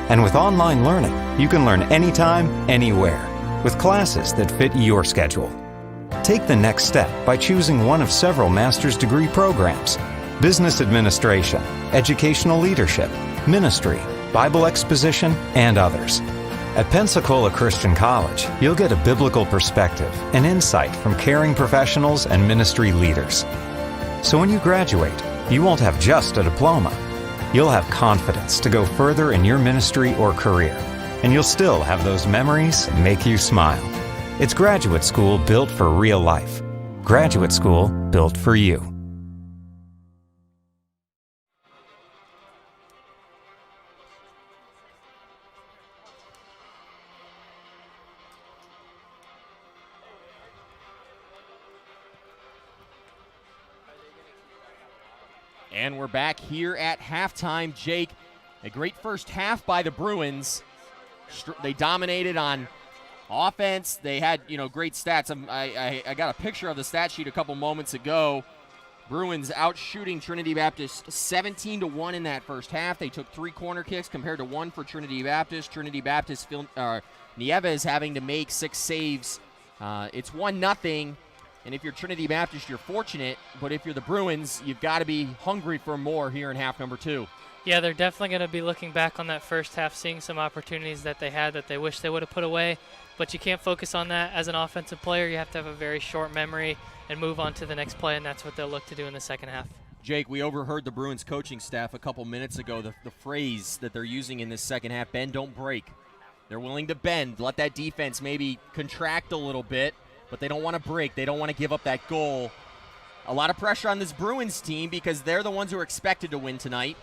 And with online learning, you can learn anytime, anywhere, with classes that fit your schedule. Take the next step by choosing one of several master's degree programs: business administration, educational leadership, ministry, Bible exposition, and others. At Pensacola Christian College, you'll get a biblical perspective and insight from caring professionals and ministry leaders. So when you graduate, you won't have just a diploma. You'll have confidence to go further in your ministry or career, and you'll still have those memories that make you smile. It's graduate school built for real life. Graduate school built for you. And we're back here at halftime. Jake, a great first half by the Bruins. They dominated on offense. They had, great stats. I got a picture of the stat sheet a couple moments ago. Bruins out shooting Trinity Baptist 17-1 in that first half. They took 3 corner kicks compared to 1 for Trinity Baptist. Trinity Baptist, Nieves having to make 6 saves. It's 1-0. And if you're Trinity Baptist, you're fortunate. But if you're the Bruins, you've got to be hungry for more here in half number 2. Yeah, they're definitely going to be looking back on that first half, seeing some opportunities that they had that they wish they would have put away. But you can't focus on that as an offensive player. You have to have a very short memory and move on to the next play, and that's what they'll look to do in the second half. Jake, we overheard the Bruins coaching staff a couple minutes ago, the phrase that they're using in this second half, bend, don't break. They're willing to bend, let that defense maybe contract a little bit, but they don't want to break. They don't want to give up that goal. A lot of pressure on this Bruins team because they're the ones who are expected to win tonight.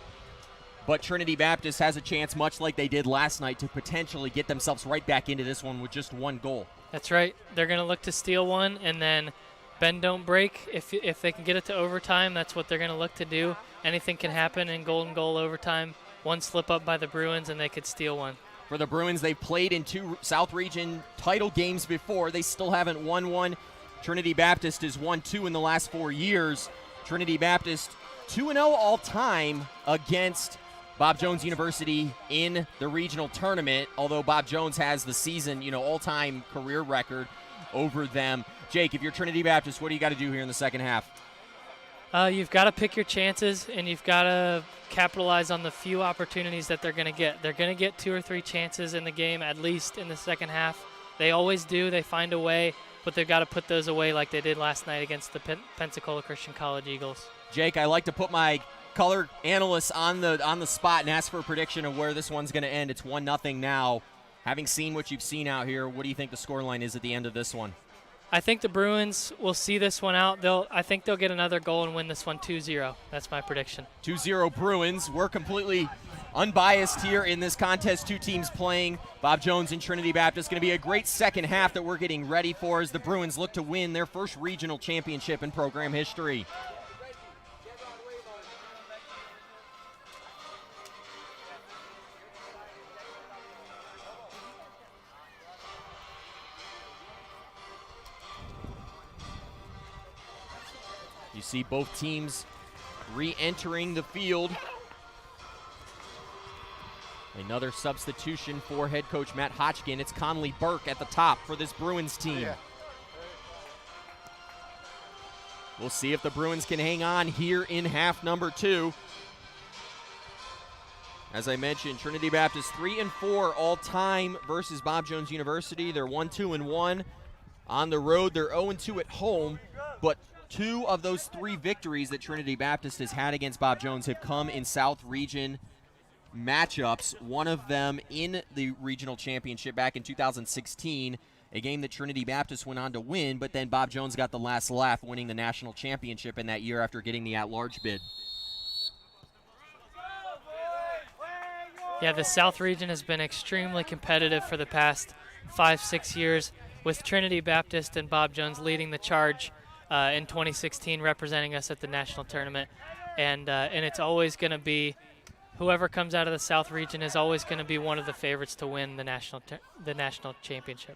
But Trinity Baptist has a chance, much like they did last night, to potentially get themselves right back into this one with just 1 goal. That's right. They're going to look to steal one and then bend, don't break. If they can get it to overtime, that's what they're going to look to do. Anything can happen in golden goal overtime. One slip up by the Bruins and they could steal one. For the Bruins, they've played in 2 South Region title games before. They still haven't won one. Trinity Baptist has won 2 in the last 4 years. Trinity Baptist 2-0 all-time against Bob Jones University in the regional tournament, although Bob Jones has the season, all-time career record over them. Jake, if you're Trinity Baptist, what do you got to do here in the second half? You've got to pick your chances, and you've got to capitalize on the few opportunities that they're going to get. They're going to get 2 or 3 chances in the game, at least in the second half. They always do. They find a way, but they've got to put those away like they did last night against the Pensacola Christian College Eagles. Jake, I like to put my color analysts on the spot and ask for a prediction of where this one's going to end. It's 1-0 now. Having seen what you've seen out here, what do you think the scoreline is at the end of this one? I think the Bruins will see this one out. I think they'll get another goal and win this one 2-0. That's my prediction. 2-0 Bruins. We're completely unbiased here in this contest. 2 teams playing. Bob Jones and Trinity Baptist. Going to be a great second half that we're getting ready for as the Bruins look to win their first regional championship in program history. You see both teams re-entering the field. Another substitution for head coach Matt Hotchkin. It's Conley Burke at the top for this Bruins team. We'll see if the Bruins can hang on here in half number 2. As I mentioned, Trinity Baptist 3-4 all-time versus Bob Jones University. They're 1-2-1 on the road. They're 0-2 at home, but 2 of those 3 victories that Trinity Baptist has had against Bob Jones have come in South Region matchups. One of them in the regional championship back in 2016, a game that Trinity Baptist went on to win, but then Bob Jones got the last laugh, winning the national championship in that year after getting the at-large bid. Yeah, the South Region has been extremely competitive for the past 5-6 years, with Trinity Baptist and Bob Jones leading the charge in 2016, representing us at the national tournament. And it's always going to be, whoever comes out of the South Region is always going to be one of the favorites to win the national championship.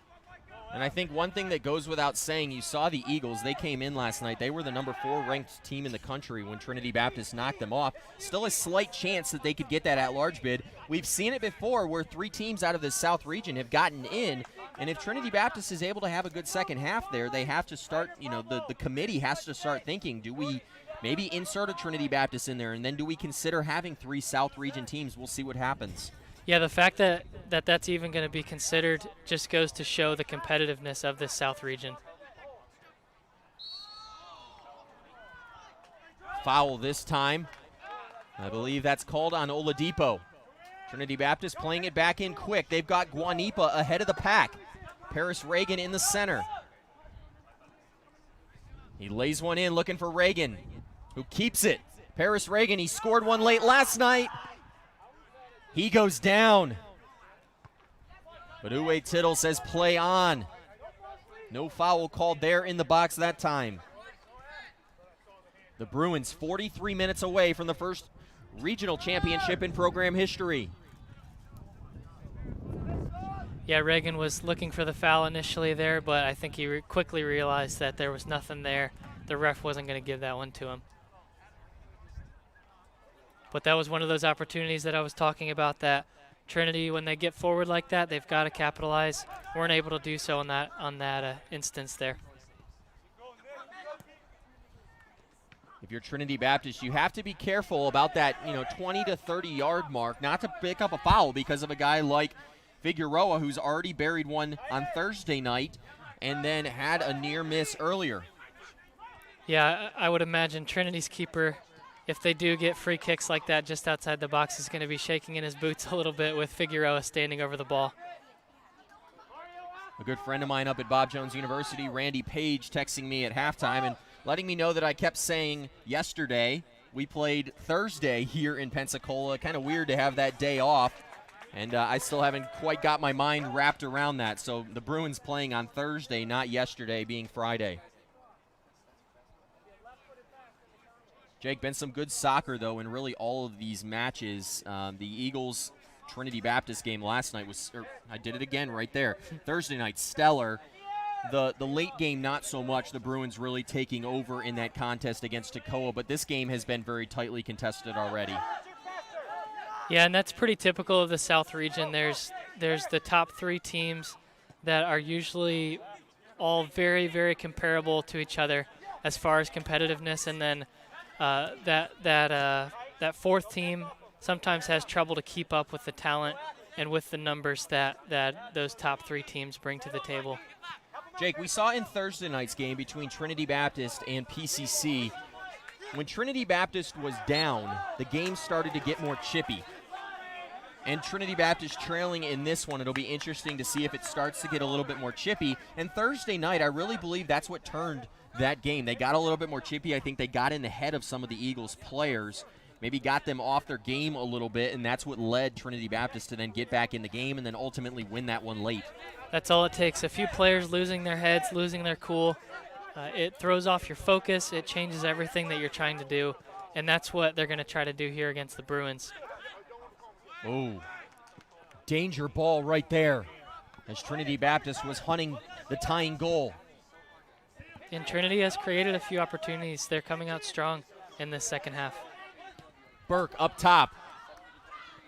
And I think one thing that goes without saying, you saw the Eagles. They came in last night. They were the number 4 ranked team in the country when Trinity Baptist knocked them off. Still a slight chance that they could get that at-large bid. We've seen it before where 3 teams out of the South Region have gotten in. And if Trinity Baptist is able to have a good second half there, they have to start, the committee has to start thinking, do we maybe insert a Trinity Baptist in there? And then do we consider having 3 South Region teams? We'll see what happens. Yeah, the fact that that's even going to be considered just goes to show the competitiveness of this South Region. Foul this time. I believe that's called on Oladipo. Trinity Baptist playing it back in quick. They've got Guanipa ahead of the pack. Paris Reagan in the center. He lays one in looking for Reagan, who keeps it. Paris Reagan, he scored one late last night. He goes down. But Uwe Tittle says play on. No foul called there in the box that time. The Bruins 43 minutes away from the first regional championship in program history. Yeah, Reagan was looking for the foul initially there, but I think he quickly realized that there was nothing there. The ref wasn't going to give that one to him. But that was one of those opportunities that I was talking about, that Trinity, when they get forward like that, they've got to capitalize. Weren't able to do so on that instance there. If you're Trinity Baptist, you have to be careful about that, 20 to 30 yard mark, not to pick up a foul because of a guy like Figueroa, who's already buried one on Thursday night and then had a near miss earlier. Yeah, I would imagine Trinity's keeper, if they do get free kicks like that just outside the box, is going to be shaking in his boots a little bit with Figueroa standing over the ball. A good friend of mine up at Bob Jones University, Randy Page, texting me at halftime and letting me know that I kept saying yesterday. We played Thursday here in Pensacola. Kind of weird to have that day off. And I still haven't quite got my mind wrapped around that. So the Bruins playing on Thursday, not yesterday being Friday. Jake, been some good soccer, though, in really all of these matches. The Eagles Trinity Baptist game last night was, I did it again right there. Thursday night, stellar. The late game, not so much. The Bruins really taking over in that contest against Toccoa, but this game has been very tightly contested already. Yeah, and that's pretty typical of the South region. There's the top 3 teams that are usually all very, very comparable to each other as far as competitiveness, and then that fourth team sometimes has trouble to keep up with the talent and with the numbers that those top 3 teams bring to the table. Jake, we saw in Thursday night's game between Trinity Baptist and PCC, when Trinity Baptist was down, the game started to get more chippy. And Trinity Baptist trailing in this one, it'll be interesting to see if it starts to get a little bit more chippy. And Thursday night, I really believe that's what turned that game. They got a little bit more chippy. I think they got in the head of some of the Eagles players, maybe got them off their game a little bit, and that's what led Trinity Baptist to then get back in the game and then ultimately win that one late. That's all it takes. A few players losing their heads, losing their cool. It throws off your focus. It changes everything that you're trying to do, and that's what they're going to try to do here against the Bruins. Oh, danger ball right there as Trinity Baptist was hunting the tying goal. And Trinity has created a few opportunities. They're coming out strong in this second half. Burke up top,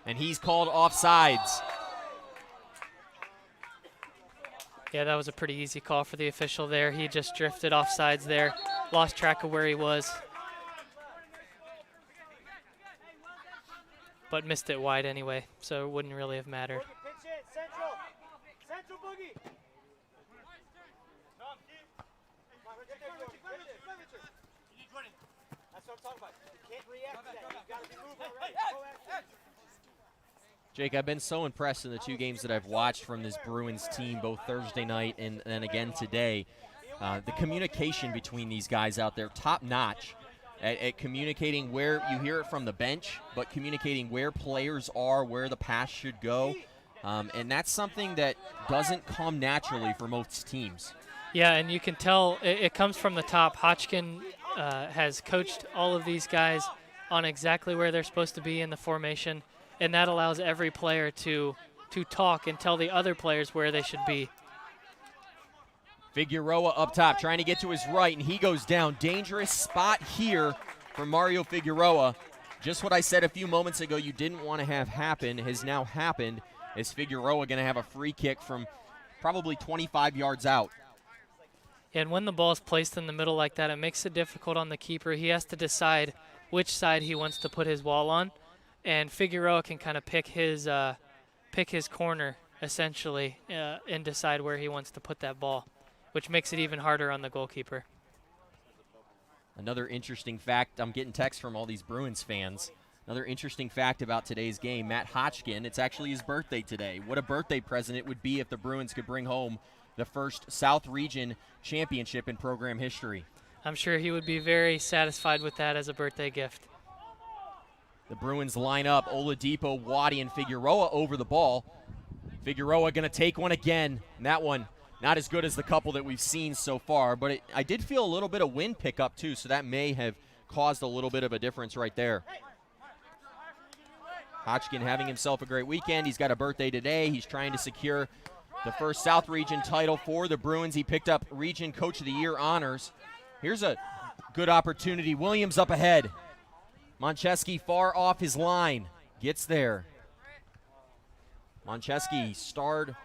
and he's called offsides. Yeah, that was a pretty easy call for the official there. He just drifted offsides there, lost track of where he was, but missed it wide anyway, so it wouldn't really have mattered. Jake, I've been so impressed in the 2 games that I've watched from this Bruins team, both Thursday night and then again today. The communication between these guys out there, top notch at communicating where you hear it from the bench, but communicating where players are, where the pass should go. And that's something that doesn't come naturally for most teams. Yeah, and you can tell it comes from the top. Hodgkin has coached all of these guys on exactly where they're supposed to be in the formation, and that allows every player to talk and tell the other players where they should be. Figueroa up top, trying to get to his right, and he goes down. Dangerous spot here for Mario Figueroa. Just what I said a few moments ago you didn't want to have happen has now happened, as Figueroa going to have a free kick from probably 25 yards out. And when the ball is placed in the middle like that, it makes it difficult on the keeper. He has to decide which side he wants to put his wall on, and Figueroa can kind of pick his corner, essentially, and decide where he wants to put that ball, which makes it even harder on the goalkeeper. Another interesting fact, I'm getting texts from all these Bruins fans. Another interesting fact about today's game, Matt Hodgkin, it's actually his birthday today. What a birthday present it would be if the Bruins could bring home the first South Region championship in program history. I'm sure he would be very satisfied with that as a birthday gift. The Bruins line up, Oladipo, Waddy, and Figueroa over the ball. Figueroa going to take one again, and that one not as good as the couple that we've seen so far, but I did feel a little bit of wind pickup too, so that may have caused a little bit of a difference right there. Hodgkin having himself a great weekend. He's got a birthday today. He's trying to secure the first South Region title for the Bruins. He picked up Region Coach of the Year honors. Here's a good opportunity. Williams up ahead. Moncheski far off his line. Gets there. Moncheski starred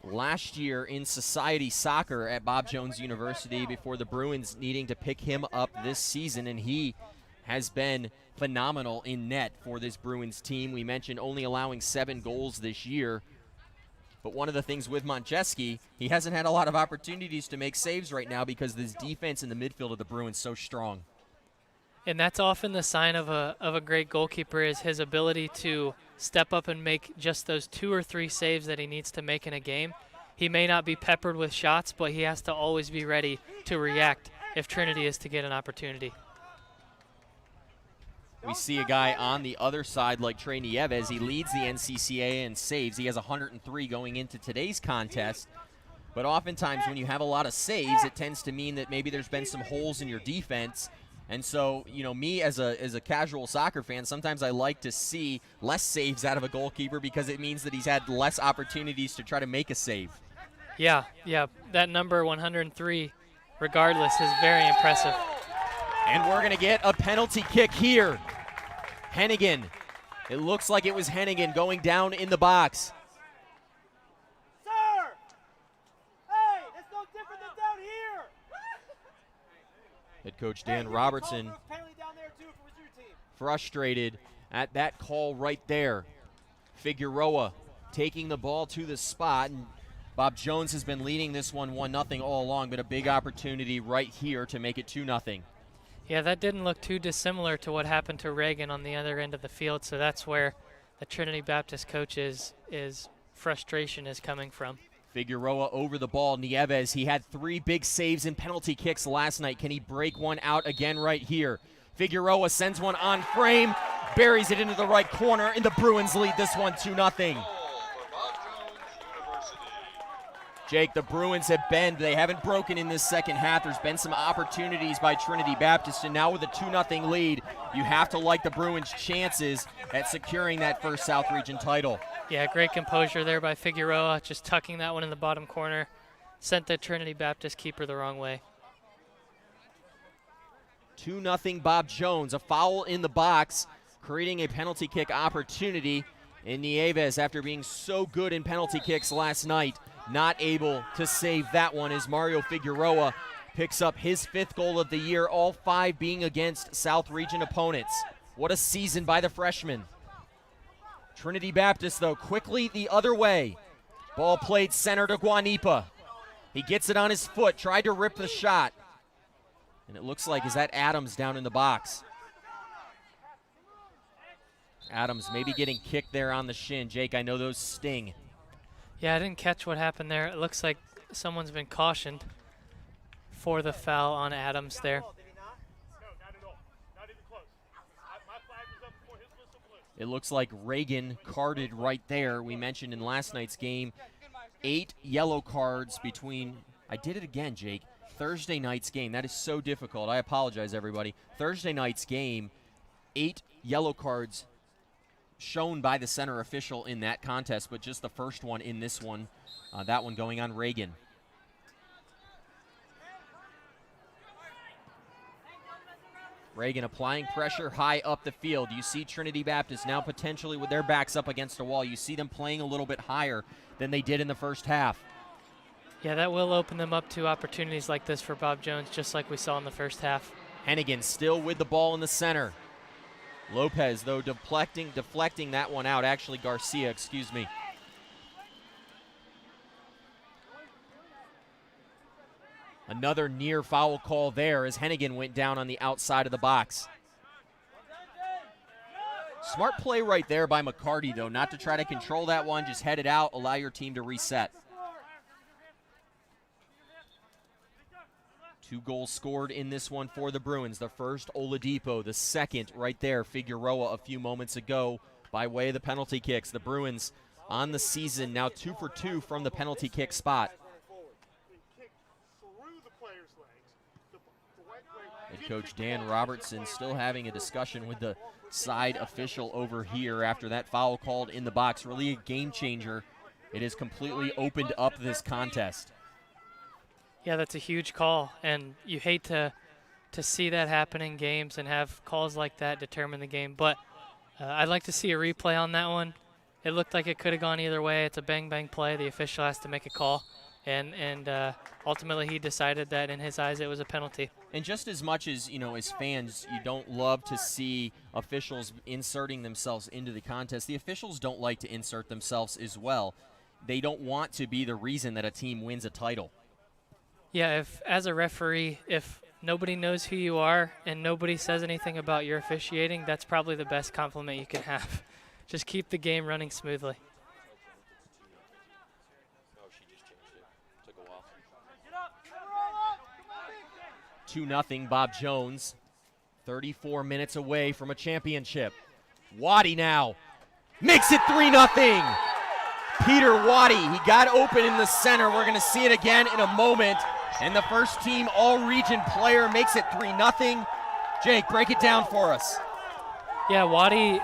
last year in society soccer at Bob Jones University before the Bruins needing to pick him up this season, and he has been phenomenal in net for this Bruins team. We mentioned only allowing 7 goals this year. But one of the things with Moncheski, he hasn't had a lot of opportunities to make saves right now because this defense in the midfield of the Bruins so strong. And that's often the sign of a great goalkeeper, is his ability to step up and make just those 2 or 3 saves that he needs to make in a game. He may not be peppered with shots, but he has to always be ready to react if Trinity is to get an opportunity. We see a guy on the other side like Trey Nieves. He leads the NCAA in saves. He has 103 going into today's contest. But oftentimes when you have a lot of saves, it tends to mean that maybe there's been some holes in your defense. And so, you know, me as a casual soccer fan, sometimes I like to see less saves out of a goalkeeper because it means that he's had less opportunities to try to make a save. Yeah, that number 103, regardless, is very impressive. And we're going to get a penalty kick here. Hennigan. It looks like it was Hennigan going down in the box. Sir! Hey, it's no different than down here. Head coach Dan Robertson frustrated at that call right there. Figueroa taking the ball to the spot, and Bob Jones has been leading this one 1-0 all along, but a big opportunity right here to make it 2-0. Yeah, that didn't look too dissimilar to what happened to Reagan on the other end of the field, so that's where the Trinity Baptist coach's frustration is coming from. Figueroa over the ball. Nieves, he had 3 big saves and penalty kicks last night. Can he break one out again right here? Figueroa sends one on frame, buries it into the right corner, and the Bruins lead this one 2-0. Jake, the Bruins they haven't broken in this second half. There's been some opportunities by Trinity Baptist, and now with a 2-0 lead, you have to like the Bruins' chances at securing that first South Region title. Yeah, great composure there by Figueroa, just tucking that one in the bottom corner. Sent the Trinity Baptist keeper the wrong way. 2-0 Bob Jones, a foul in the box, creating a penalty kick opportunity. And Nieves, after being so good in penalty kicks last night, not able to save that one as Mario Figueroa picks up his 5th goal of the year, all 5 being against South Region opponents. What a season by the freshman. Trinity Baptist, though, quickly the other way. Ball played center to Guanipa. He gets it on his foot, tried to rip the shot. And it looks like, is that Adams down in the box? Adams maybe getting kicked there on the shin. Jake, I know those sting. Yeah, I didn't catch what happened there. It looks like someone's been cautioned for the foul on Adams there. It looks like Reagan carded right there. We mentioned in last night's game, 8 yellow cards between, I did it again, Jake, Thursday night's game. That is so difficult. I apologize, everybody. Thursday night's game, 8 yellow cards shown by the center official in that contest, but just the first one in this one, that one going on Reagan. Reagan applying pressure high up the field. You see Trinity Baptist now potentially with their backs up against a wall. You see them playing a little bit higher than they did in the first half. Yeah, that will open them up to opportunities like this for Bob Jones, just like we saw in the first half. Hennigan still with the ball in the center. Lopez, though, deflecting that one out. Actually, Garcia, excuse me. Another near foul call there as Hennigan went down on the outside of the box. Smart play right there by McCarty, though, not to try to control that one. Just head it out, allow your team to reset. 2 goals scored in this one for the Bruins. The first, Oladipo. The second, right there, Figueroa a few moments ago by way of the penalty kicks. The Bruins on the season now 2 for 2 from the penalty kick spot. Head coach Dan Robertson still having a discussion with the side official over here after that foul called in the box. Really a game changer. It has completely opened up this contest. Yeah, that's a huge call, and you hate to see that happen in games and have calls like that determine the game. But I'd like to see a replay on that one. It looked like it could have gone either way. It's a bang-bang play. The official has to make a call, and ultimately he decided that in his eyes it was a penalty. And just as much as, you know, as fans, you don't love to see officials inserting themselves into the contest, the officials don't like to insert themselves as well. They don't want to be the reason that a team wins a title. Yeah, if as a referee, if nobody knows who you are and nobody says anything about your officiating, that's probably the best compliment you can have. Just keep the game running smoothly. Two 2-0 Bob Jones, 34 minutes away from a championship. Waddy now makes it 3-0. Peter Waddy, he got open in the center. We're going to see it again in a moment. And the first team all-region player makes it 3-0. Jake, break it down for us. Yeah, Waddy,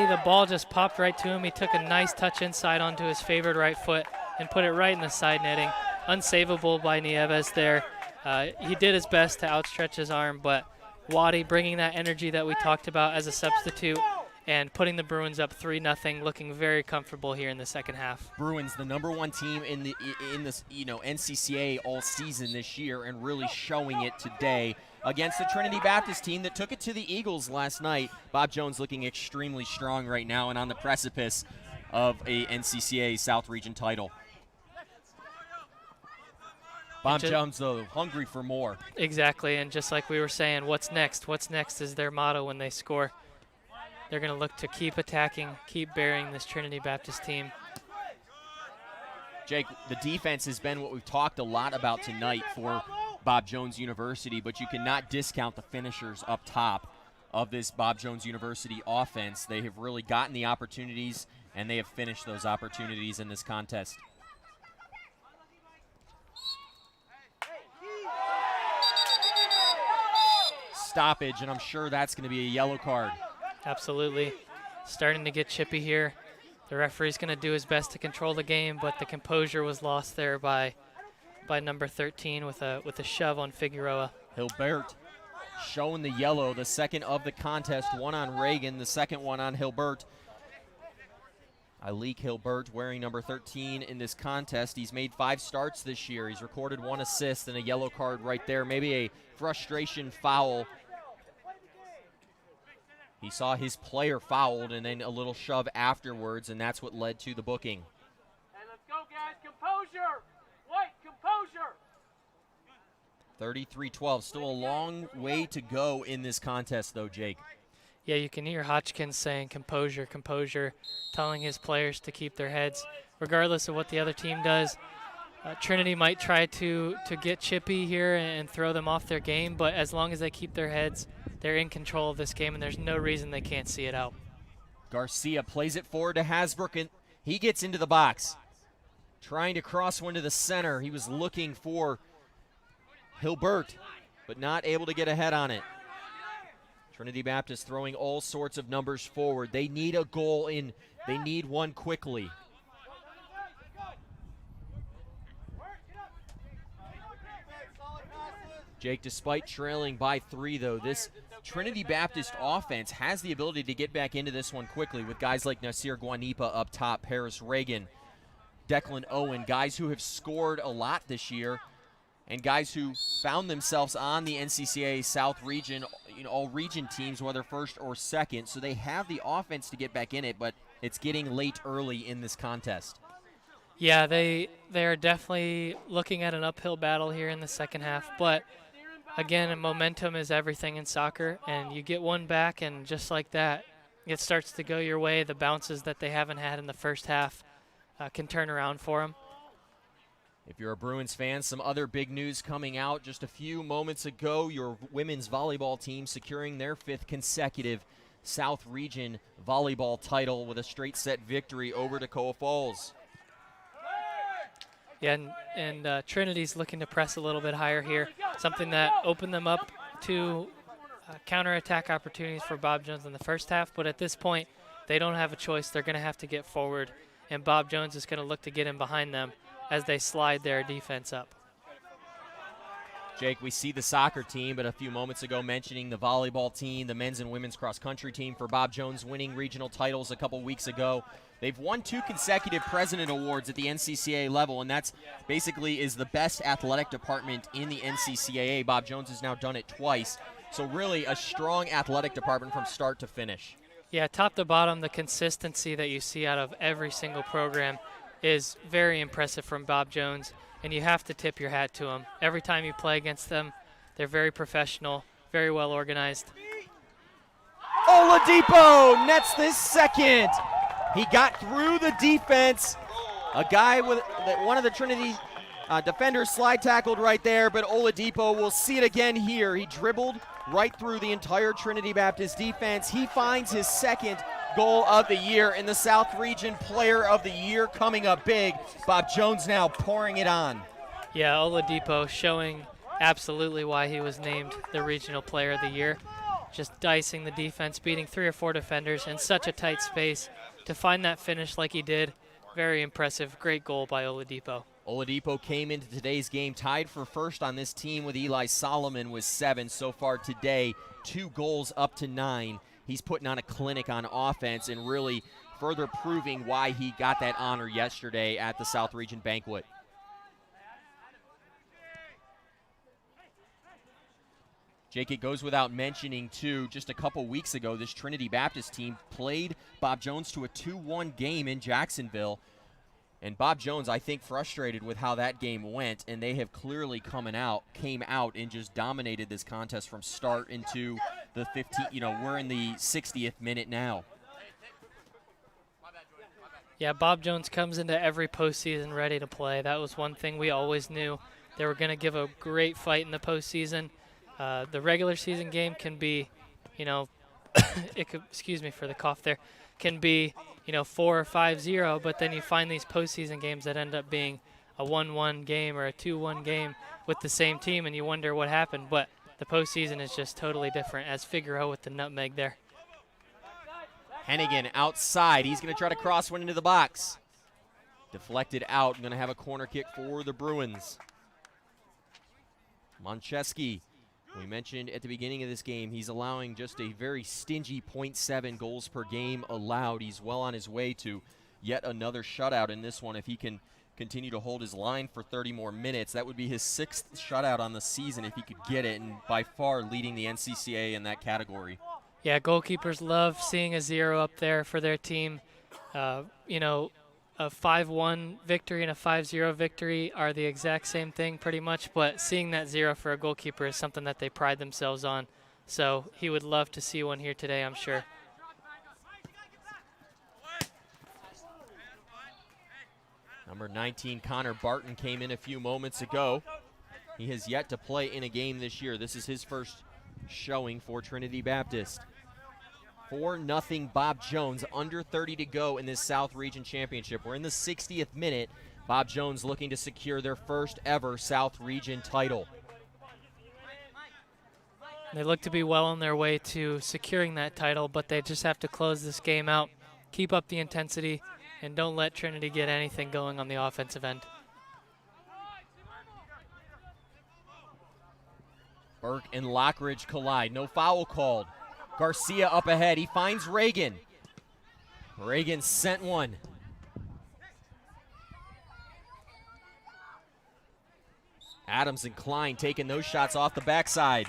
the ball just popped right to him. He took a nice touch inside onto his favored right foot and put it right in the side netting. unsavable by Nieves there. He did his best to outstretch his arm, but Waddy bringing that energy that we talked about as a substitute and putting the Bruins up 3-0, looking very comfortable here in the second half. Bruins, the #1 team in this NCCA all season this year, and really showing it today against the Trinity Baptist team that took it to the Eagles last night. Bob Jones looking extremely strong right now and on the precipice of a NCCA South Region title. Bob Jones, though, hungry for more. Exactly, and just like we were saying, what's next? What's next is their motto when they score. They're going to look to keep attacking, keep burying this Trinity Baptist team. Jake, the defense has been what we've talked a lot about tonight for Bob Jones University, but you cannot discount the finishers up top of this Bob Jones University offense. They have really gotten the opportunities, and they have finished those opportunities in this contest. Stoppage, and I'm sure that's going to be a yellow card. Absolutely. Starting to get chippy here. The referee's going to do his best to control the game, but the composure was lost there by number 13 with a shove on Figueroa. Hilbert showing the yellow, the second of the contest, one on Reagan, the second one on Hilbert. Alik Hilbert wearing number 13 in this contest. He's made 5 starts this year. He's recorded 1 assist and a yellow card right there, maybe a frustration foul. He saw his player fouled and then a little shove afterwards, and that's what led to the booking. Hey, let's go, guys. Composure. White, composure. 33-12. Still a long way to go in this contest, though, Jake. Yeah, you can hear Hodgkins saying composure, composure, telling his players to keep their heads, regardless of what the other team does. Trinity might try to get chippy here and throw them off their game, but as long as they keep their heads, they're in control of this game, and there's no reason they can't see it out. Garcia plays it forward to Hasbrook, and he gets into the box. Trying to cross one to the center. He was looking for Hilbert, but not able to get ahead on it. Trinity Baptist throwing all sorts of numbers forward. They need a goal in. They need one quickly. Jake, despite trailing by 3, though, this Trinity Baptist offense has the ability to get back into this one quickly with guys like Nasir Guanipa up top, Paris Reagan, Declan Owen, guys who have scored a lot this year, and guys who found themselves on the NCCA South Region, all region teams, whether first or second. So they have the offense to get back in it, but it's getting late early in this contest. Yeah, they are definitely looking at an uphill battle here in the second half, but again, momentum is everything in soccer, and you get one back, and just like that, it starts to go your way. The bounces that they haven't had in the first half can turn around for them. If you're a Bruins fan, some other big news coming out just a few moments ago. Your women's volleyball team securing their 5th consecutive South Region volleyball title with a straight set victory over Toccoa Falls. Yeah, and Trinity's looking to press a little bit higher here, something that opened them up to counterattack opportunities for Bob Jones in the first half. But at this point, they don't have a choice. They're going to have to get forward, and Bob Jones is going to look to get in behind them as they slide their defense up. Jake, we see the soccer team, but a few moments ago mentioning the volleyball team, the men's and women's cross-country team for Bob Jones winning regional titles a couple weeks ago. They've won 2 consecutive President Awards at the NCCA level, and that's basically is the best athletic department in the NCCAA. Bob Jones has now done it twice, so really a strong athletic department from start to finish. Yeah, top to bottom, the consistency that you see out of every single program is very impressive from Bob Jones, and you have to tip your hat to him. Every time you play against them, they're very professional, very well organized. Oladipo nets this second. He got through the defense. A guy with one of the Trinity defenders slide tackled right there, but Oladipo will see it again here. He dribbled right through the entire Trinity Baptist defense. He finds his 2nd goal of the year in the South Region Player of the Year coming up big. Bob Jones now pouring it on. Yeah, Oladipo showing absolutely why he was named the Regional Player of the Year. Just dicing the defense, beating 3 or 4 defenders in such a tight space. To find that finish like he did, very impressive. Great goal by Oladipo. Oladipo came into today's game tied for first on this team with Eli Solomon with 7 so far today, 2 goals up to 9. He's putting on a clinic on offense and really further proving why he got that honor yesterday at the South Region Banquet. Jake, it goes without mentioning, too, just a couple weeks ago, this Trinity Baptist team played Bob Jones to a 2-1 game in Jacksonville. And Bob Jones, I think, frustrated with how that game went, and they have clearly came out and just dominated this contest from start into the 15th. You know, we're in the 60th minute now. Yeah, Bob Jones comes into every postseason ready to play. That was one thing we always knew. They were going to give a great fight in the postseason. The regular season game can be, you know, it could, excuse me for the cough there, can be, you know, 4 or 5-0, but then you find these postseason games that end up being a 1-1 game or a 2-1 game with the same team, and you wonder what happened. But the postseason is just totally different, as Figueroa with the nutmeg there. Hennigan outside. He's going to try to cross one into the box. Deflected out. Going to have a corner kick for the Bruins. Moncheski. We mentioned at the beginning of this game, he's allowing just a very stingy 0.7 goals per game allowed. He's well on his way to yet another shutout in this one. If he can continue to hold his line for 30 more minutes, that would be his 6th shutout on the season if he could get it, and by far leading the NCCAA in that category. Yeah, goalkeepers love seeing a 0 up there for their team. You know, a 5-1 victory and a 5-0 victory are the exact same thing pretty much, but seeing that 0 for a goalkeeper is something that they pride themselves on. So he would love to see one here today, I'm sure. Number 19, Connor Barton, came in a few moments ago. He has yet to play in a game this year. This is his first showing for Trinity Baptist. 4-0 Bob Jones, under 30 to go in this South Region Championship. We're in the 60th minute. Bob Jones looking to secure their first ever South Region title. They look to be well on their way to securing that title, but they just have to close this game out, keep up the intensity, and don't let Trinity get anything going on the offensive end. Burke and Lockridge collide. No foul called. Garcia up ahead. He finds Reagan. Reagan sent one. Adams and Klein taking those shots off the backside.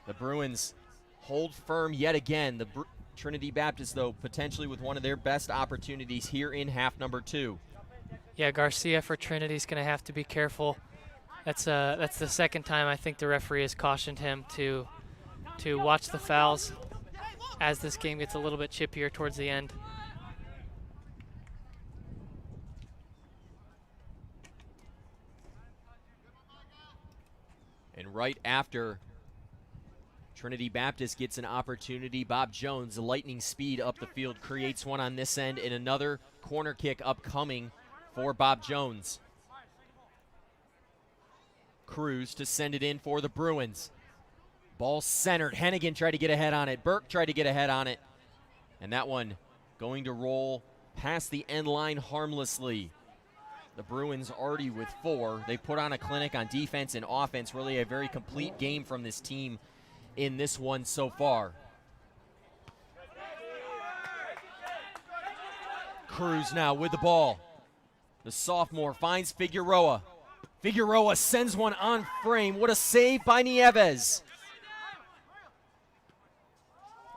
The Bruins hold firm yet again. The Trinity Baptist, though, potentially with one of their best opportunities here in half number 2. Yeah, Garcia for Trinity is going to have to be careful. That's the second time I think the referee has cautioned him to watch the fouls as this game gets a little bit chippier towards the end. And right after Trinity Baptist gets an opportunity, Bob Jones, lightning speed up the field, creates one on this end, and another corner kick upcoming for Bob Jones. Cruz to send it in for the Bruins. Ball centered. Hennigan tried to get ahead on it. Burke tried to get ahead on it. And that one going to roll past the end line harmlessly. The Bruins already with 4. They put on a clinic on defense and offense. Really a very complete game from this team in this one so far. Cruz now with the ball. The sophomore finds Figueroa. Figueroa sends one on frame. What a save by Nieves.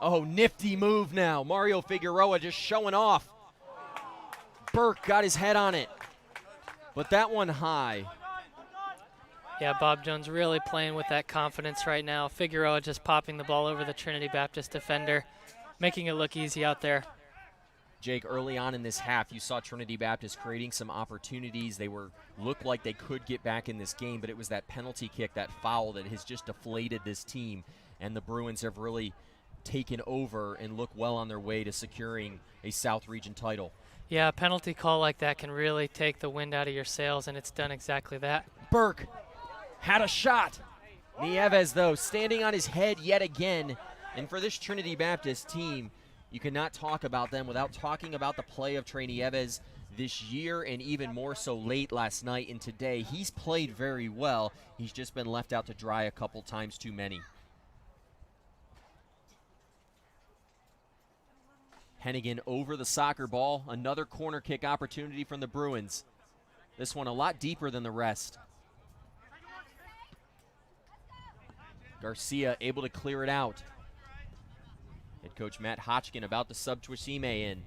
Oh, nifty move now. Mario Figueroa just showing off. Burke got his head on it. But that one high. Yeah, Bob Jones really playing with that confidence right now. Figueroa just popping the ball over the Trinity Baptist defender, making it look easy out there. Jake, early on in this half, you saw Trinity Baptist creating some opportunities. They looked like they could get back in this game, but it was that penalty kick, that foul, that has just deflated this team. And the Bruins have really taken over and look well on their way to securing a South Region title. Yeah, a penalty call like that can really take the wind out of your sails, and it's done exactly that. Burke had a shot. Nieves, though, standing on his head yet again. And for this Trinity Baptist team, you cannot talk about them without talking about the play of Trey Nieves. this year, and even more so late last night and today. He's played very well. He's just been left out to dry a couple times too many. Hennigan over the soccer ball. Another corner kick opportunity from the Bruins. This one a lot deeper than the rest. Garcia able to clear it out. Head coach Matt Hotchkin about to sub Twishime in.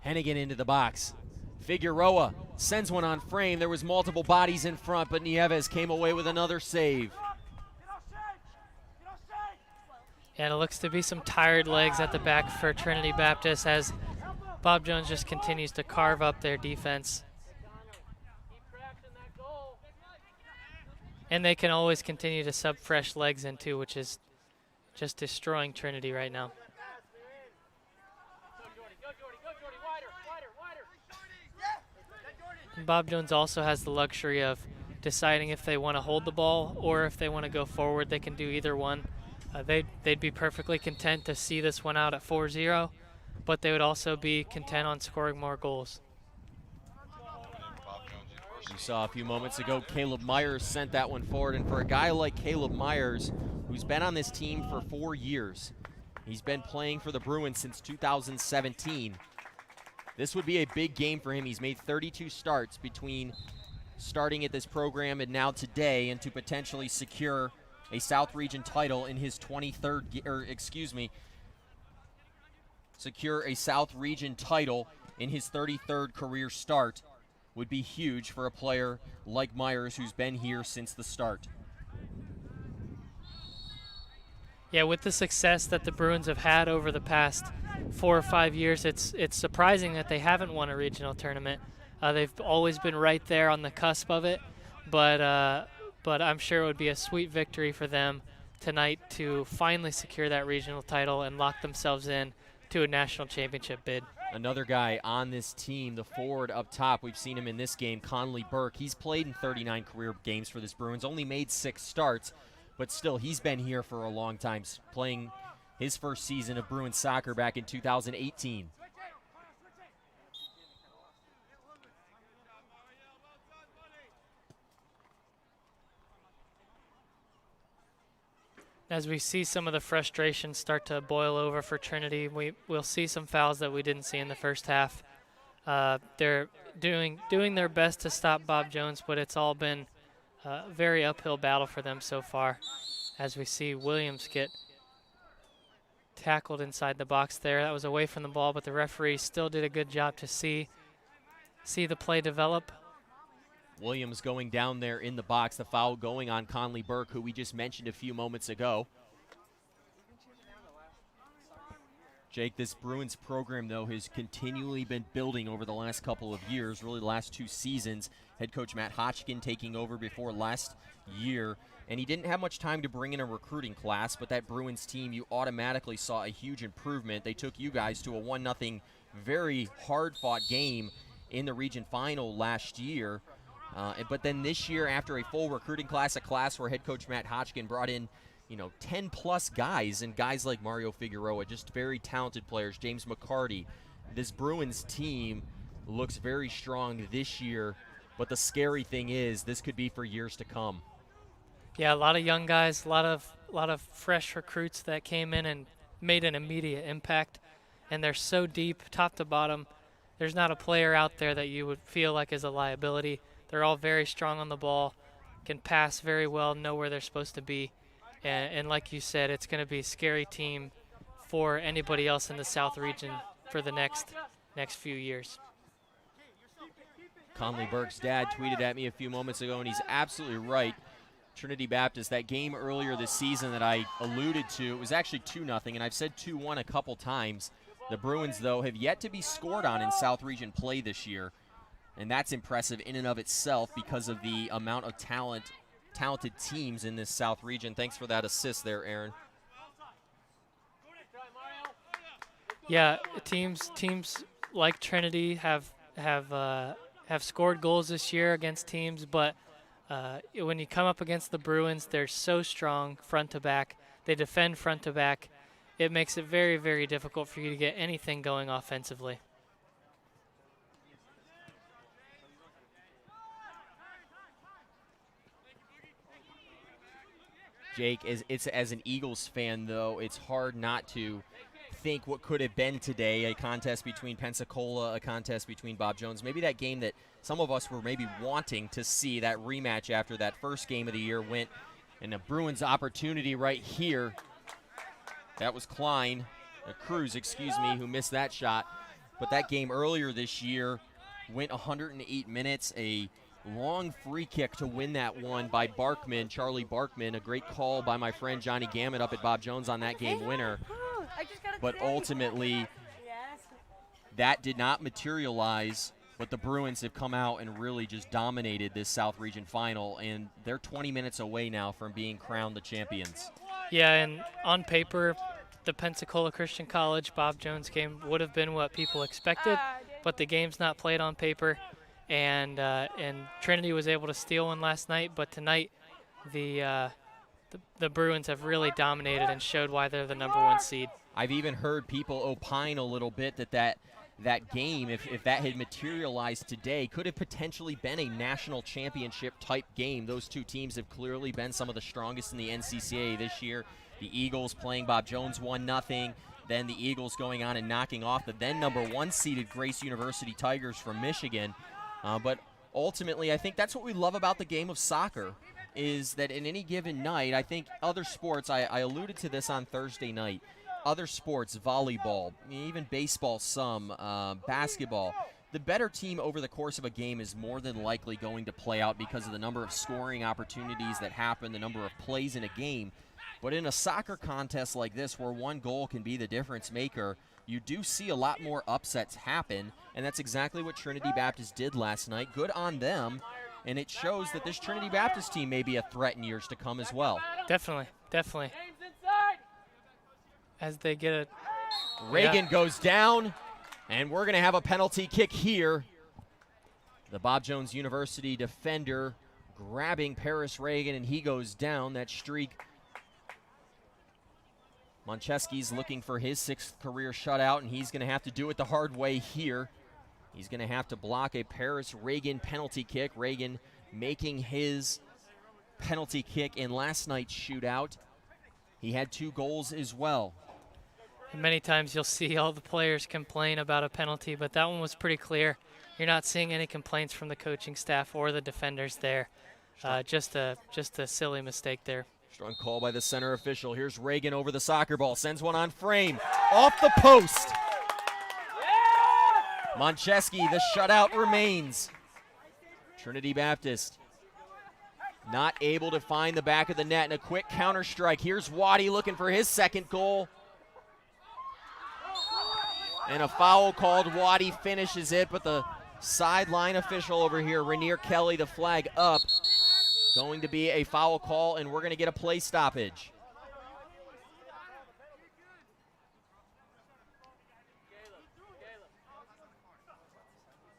Hennigan into the box. Figueroa sends one on frame. There was multiple bodies in front, but Nieves came away with another save. And it looks to be some tired legs at the back for Trinity Baptist as Bob Jones just continues to carve up their defense. And they can always continue to sub fresh legs in too, which is just destroying Trinity right now. And Bob Jones also has the luxury of deciding if they want to hold the ball or if they want to go forward. They can do either one. They'd be perfectly content to see this one out at 4-0, but they would also be content on scoring more goals. You saw a few moments ago, Caleb Myers sent that one forward, and for a guy like Caleb Myers, who's been on this team for 4 years, he's been playing for the Bruins since 2017. This would be a big game for him. He's made 32 starts between starting at this program and now today, and to potentially secure a South Region title in his 23rd, secure a South Region title in his 33rd career start would be huge for a player like Myers, who's been here since the start. Yeah, with the success that the Bruins have had over the past 4 or 5 years, it's surprising that they haven't won a regional tournament. They've always been right there on the cusp of it, but I'm sure it would be a sweet victory for them tonight to finally secure that regional title and lock themselves in to a national championship bid. Another guy on this team, the forward up top, we've seen him in this game, Conley Burke. He's played in 39 career games for this Bruins, only made 6 starts, but still, he's been here for a long time, playing his first season of Bruins soccer back in 2018. As we see some of the frustration start to boil over for Trinity, we'll see some fouls that we didn't see in the first half. They're doing their best to stop Bob Jones, but it's all been a very uphill battle for them so far. As we see Williams get tackled inside the box there. That was away from the ball, but the referee still did a good job to see the play develop. Williams going down there in the box, the foul going on Conley Burke, who we just mentioned a few moments ago. Jake, this Bruins program, though, has continually been building over the last couple of years, really the last 2 seasons. Head coach Matt Hotchkin taking over before last year, and he didn't have much time to bring in a recruiting class, but that Bruins team, you automatically saw a huge improvement. They took you guys to a 1-0 very hard-fought game in the region final last year. But then this year, after a full recruiting class, a class where head coach Matt Hotchkin brought in, 10-plus guys, and guys like Mario Figueroa, just very talented players, James McCarty. This Bruins team looks very strong this year, but the scary thing is this could be for years to come. Yeah, a lot of young guys, a lot of fresh recruits that came in and made an immediate impact, and they're so deep, top to bottom. There's not a player out there that you would feel like is a liability. They're all very strong on the ball, can pass very well, know where they're supposed to be. And like you said, it's going to be a scary team for anybody else in the South region for the next few years. Conley Burke's dad tweeted at me a few moments ago, and he's absolutely right. Trinity Baptist, that game earlier this season that I alluded to, it was actually 2-0, and I've said 2-1 a couple times. The Bruins, though, have yet to be scored on in South region play this year. And that's impressive in and of itself because of the amount of talented teams in this South region. Thanks for that assist there, Aaron. Yeah, teams like Trinity have scored goals this year against teams, but when you come up against the Bruins, they're so strong front to back. They defend front to back, it makes it very, very difficult for you to get anything going offensively. Jake, as an Eagles fan, though, it's hard not to think what could have been today, a contest between Pensacola, a contest between Bob Jones, maybe that game that some of us were maybe wanting to see, that rematch after that first game of the year went, and the Bruins opportunity right here. That was Cruz, who missed that shot. But that game earlier this year went 108 minutes, a long free kick to win that one by Charlie Barkman, a great call by my friend Johnny Gammett up at Bob Jones on that game winner. But ultimately, that did not materialize, but the Bruins have come out and really just dominated this South Region final, and they're 20 minutes away now from being crowned the champions. Yeah, and on paper, the Pensacola Christian College Bob Jones game would have been what people expected, but the game's not played on paper, and Trinity was able to steal one last night, but tonight the Bruins have really dominated and showed why they're the #1 seed. I've even heard people opine a little bit that game, if that had materialized today, could have potentially been a national championship type game. Those two teams have clearly been some of the strongest in the NCAA this year. The Eagles playing Bob Jones 1-0, then the Eagles going on and knocking off the then #1 seeded Grace University Tigers from Michigan. But ultimately, I think that's what we love about the game of soccer, is that in any given night, I think other sports, I alluded to this on Thursday night, other sports, volleyball, even baseball some, basketball, the better team over the course of a game is more than likely going to play out because of the number of scoring opportunities that happen, the number of plays in a game. But in a soccer contest like this, where one goal can be the difference maker, you do see a lot more upsets happen, and that's exactly what Trinity Baptist did last night. Good on them, and it shows that this Trinity Baptist team may be a threat in years to come as well. Definitely. As they get it. Reagan goes down, and we're going to have a penalty kick here. The Bob Jones University defender grabbing Paris Reagan, and he goes down. That streak. Moncheski's looking for his 6th career shutout, and he's going to have to do it the hard way here. He's going to have to block a Paris Reagan penalty kick. Reagan making his penalty kick in last night's shootout. He had 2 goals as well. And many times you'll see all the players complain about a penalty, but that one was pretty clear. You're not seeing any complaints from the coaching staff or the defenders there. Just a silly mistake there. Strong call by the center official. Here's Reagan over the soccer ball. Sends one on frame. Off the post. Moncheski, the shutout remains. Trinity Baptist not able to find the back of the net, and a quick counter strike. Here's Waddy looking for his 2nd goal. And a foul called. Waddy finishes it, but the sideline official over here, Rainier Kelly, the flag up. Going to be a foul call, and we're going to get a play stoppage.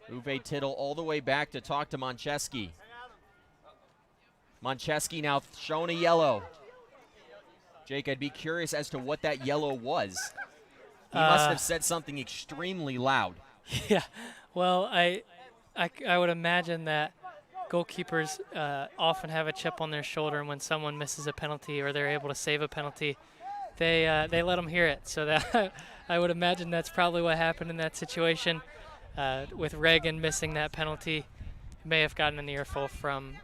Uwe Tittle all the way back to talk to Moncheski. Moncheski now shown a yellow. Jake, I'd be curious as to what that yellow was. He must have said something extremely loud. Yeah, well, I would imagine that goalkeepers often have a chip on their shoulder, and when someone misses a penalty or they're able to save a penalty, they let them hear it. So that I would imagine that's probably what happened in that situation. With Reagan missing that penalty, he may have gotten an earful from.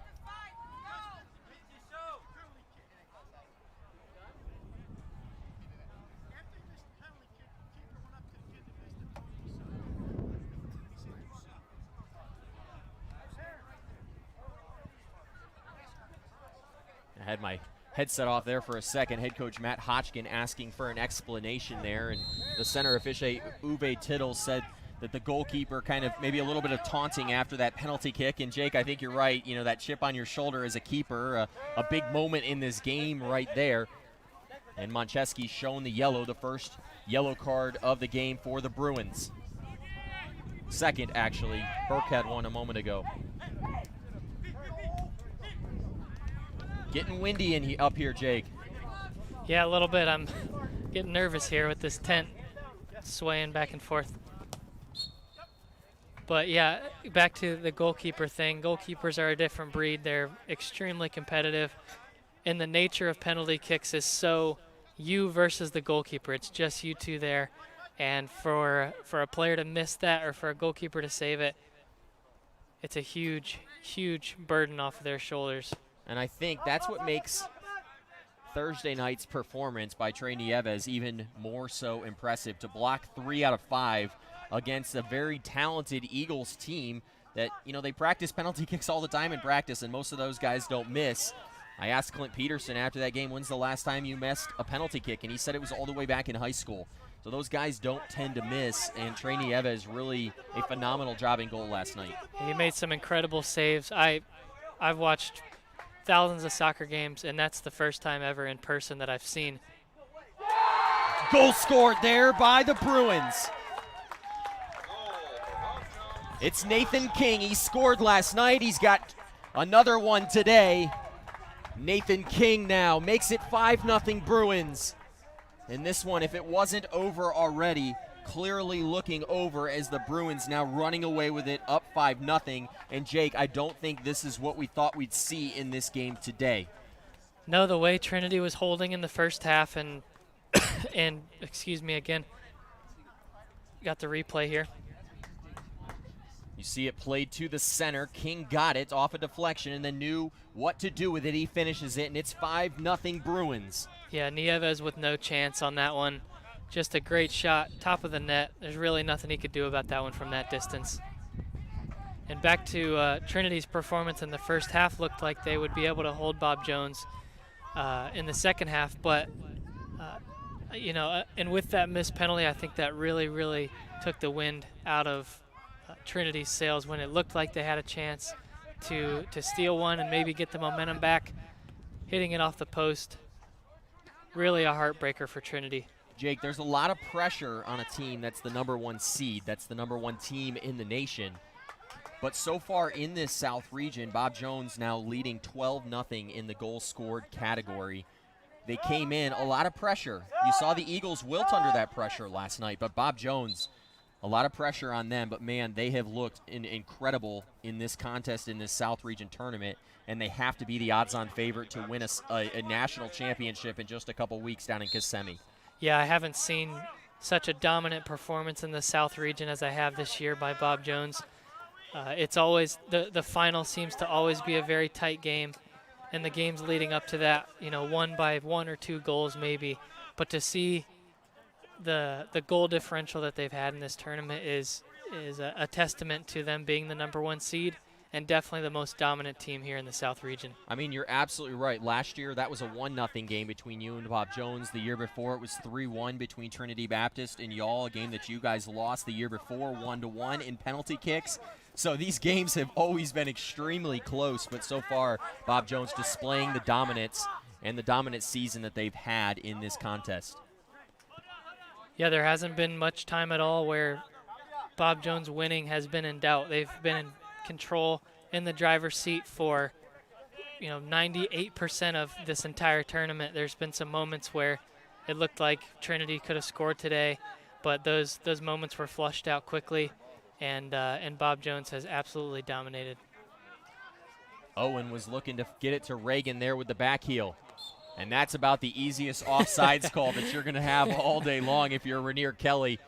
I had my headset off there for a second. Head coach Matt Hotchkin asking for an explanation there, and the center official Uwe Tittle said that the goalkeeper kind of maybe a little bit of taunting after that penalty kick. And Jake, I think you're right. You know, that chip on your shoulder as a keeper, a big moment in this game right there. And Moncheski's shown the yellow, the first yellow card of the game for the Bruins. 2nd, actually. Burke had one a moment ago. Getting windy up here, Jake. Yeah, a little bit. I'm getting nervous here with this tent swaying back and forth. But yeah, back to the goalkeeper thing. Goalkeepers are a different breed. They're extremely competitive. And the nature of penalty kicks is so you versus the goalkeeper. It's just you two there. And for a player to miss that or for a goalkeeper to save it, it's a huge, huge burden off of their shoulders. And I think that's what makes Thursday night's performance by Trey Nieves even more so impressive, to block 3 out of 5 against a very talented Eagles team that, you know, they practice penalty kicks all the time in practice, and most of those guys don't miss. I asked Clint Peterson after that game, when's the last time you missed a penalty kick? And he said it was all the way back in high school. So those guys don't tend to miss, and Trey Nieves really a phenomenal job in goal last night. He made some incredible saves. I've watched thousands of soccer games, and that's the first time ever in person that I've seen. Goal scored there by the Bruins. It's Nathan King. He scored last night. He's got another one today. Nathan King now makes it 5-0 Bruins. And this one, if it wasn't over already, clearly looking over as the Bruins now running away with it, up 5-0. And Jake, I don't think this is what we thought we'd see in this game today. No, the way Trinity was holding in the first half, and and excuse me again, got the replay here. You see it played to the center. King got it off a deflection and then knew what to do with it. He finishes it, and it's 5-0 Bruins. Yeah, Nieves with no chance on that one. Just a great shot, top of the net. There's really nothing he could do about that one from that distance. And back to Trinity's performance in the first half, looked like they would be able to hold Bob Jones in the second half. But, you know, and with that missed penalty, I think that really, really took the wind out of Trinity's sails when it looked like they had a chance to steal one and maybe get the momentum back. Hitting it off the post, really a heartbreaker for Trinity. Jake, there's a lot of pressure on a team that's the #1 seed. That's the #1 team in the nation. But so far in this South region, Bob Jones now leading 12-0 in the goals scored category. They came in, a lot of pressure. You saw the Eagles wilt under that pressure last night, but Bob Jones, a lot of pressure on them. But, man, they have looked incredible in this contest, in this South region tournament, and they have to be the odds-on favorite to win a national championship in just a couple weeks down in Kissimmee. Yeah, I haven't seen such a dominant performance in the South region as I have this year by Bob Jones. It's always, the final seems to always be a very tight game, and the games leading up to that, you know, won by 1 or 2 goals maybe. But to see the goal differential that they've had in this tournament is a testament to them being the #1 seed and definitely the most dominant team here in the South region. I mean, you're absolutely right. Last year, that was a 1-0 game between you and Bob Jones. The year before, it was 3-1 between Trinity Baptist and y'all, a game that you guys lost the year before, 1-1 in penalty kicks. So these games have always been extremely close, but so far, Bob Jones displaying the dominance and the dominant season that they've had in this contest. Yeah, there hasn't been much time at all where Bob Jones winning has been in doubt. They've been in control in the driver's seat for, you know, 98% of this entire tournament. There's been some moments where it looked like Trinity could have scored today, but those moments were flushed out quickly, and Bob Jones has absolutely dominated. Owen was looking to get it to Reagan there with the back heel. And that's about the easiest offsides call that you're going to have all day long if you're Rainier Kelly.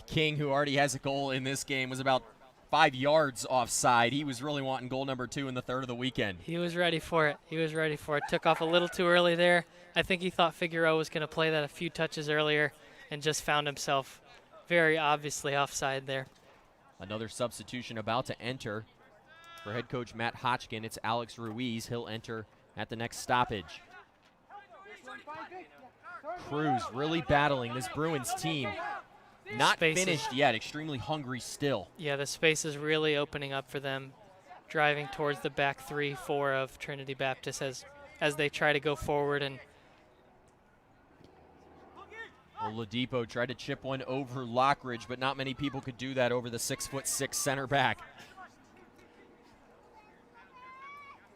King, who already has a goal in this game, was about 5 yards offside. He was really wanting goal #2 in the third of the weekend. He was ready for it. He was ready for it. Took off a little too early there. I think he thought Figueroa was going to play that a few touches earlier and just found himself very obviously offside there. Another substitution about to enter for head coach Matt Hotchkin. It's Alex Ruiz. He'll enter at the next stoppage. Cruz really battling this Bruins team. Not finished yet, extremely hungry still. Yeah, the space is really opening up for them, driving towards the back 3-4 of Trinity Baptist as they try to go forward. And Oladipo tried to chip one over Lockridge, but not many people could do that over the 6'6" center back.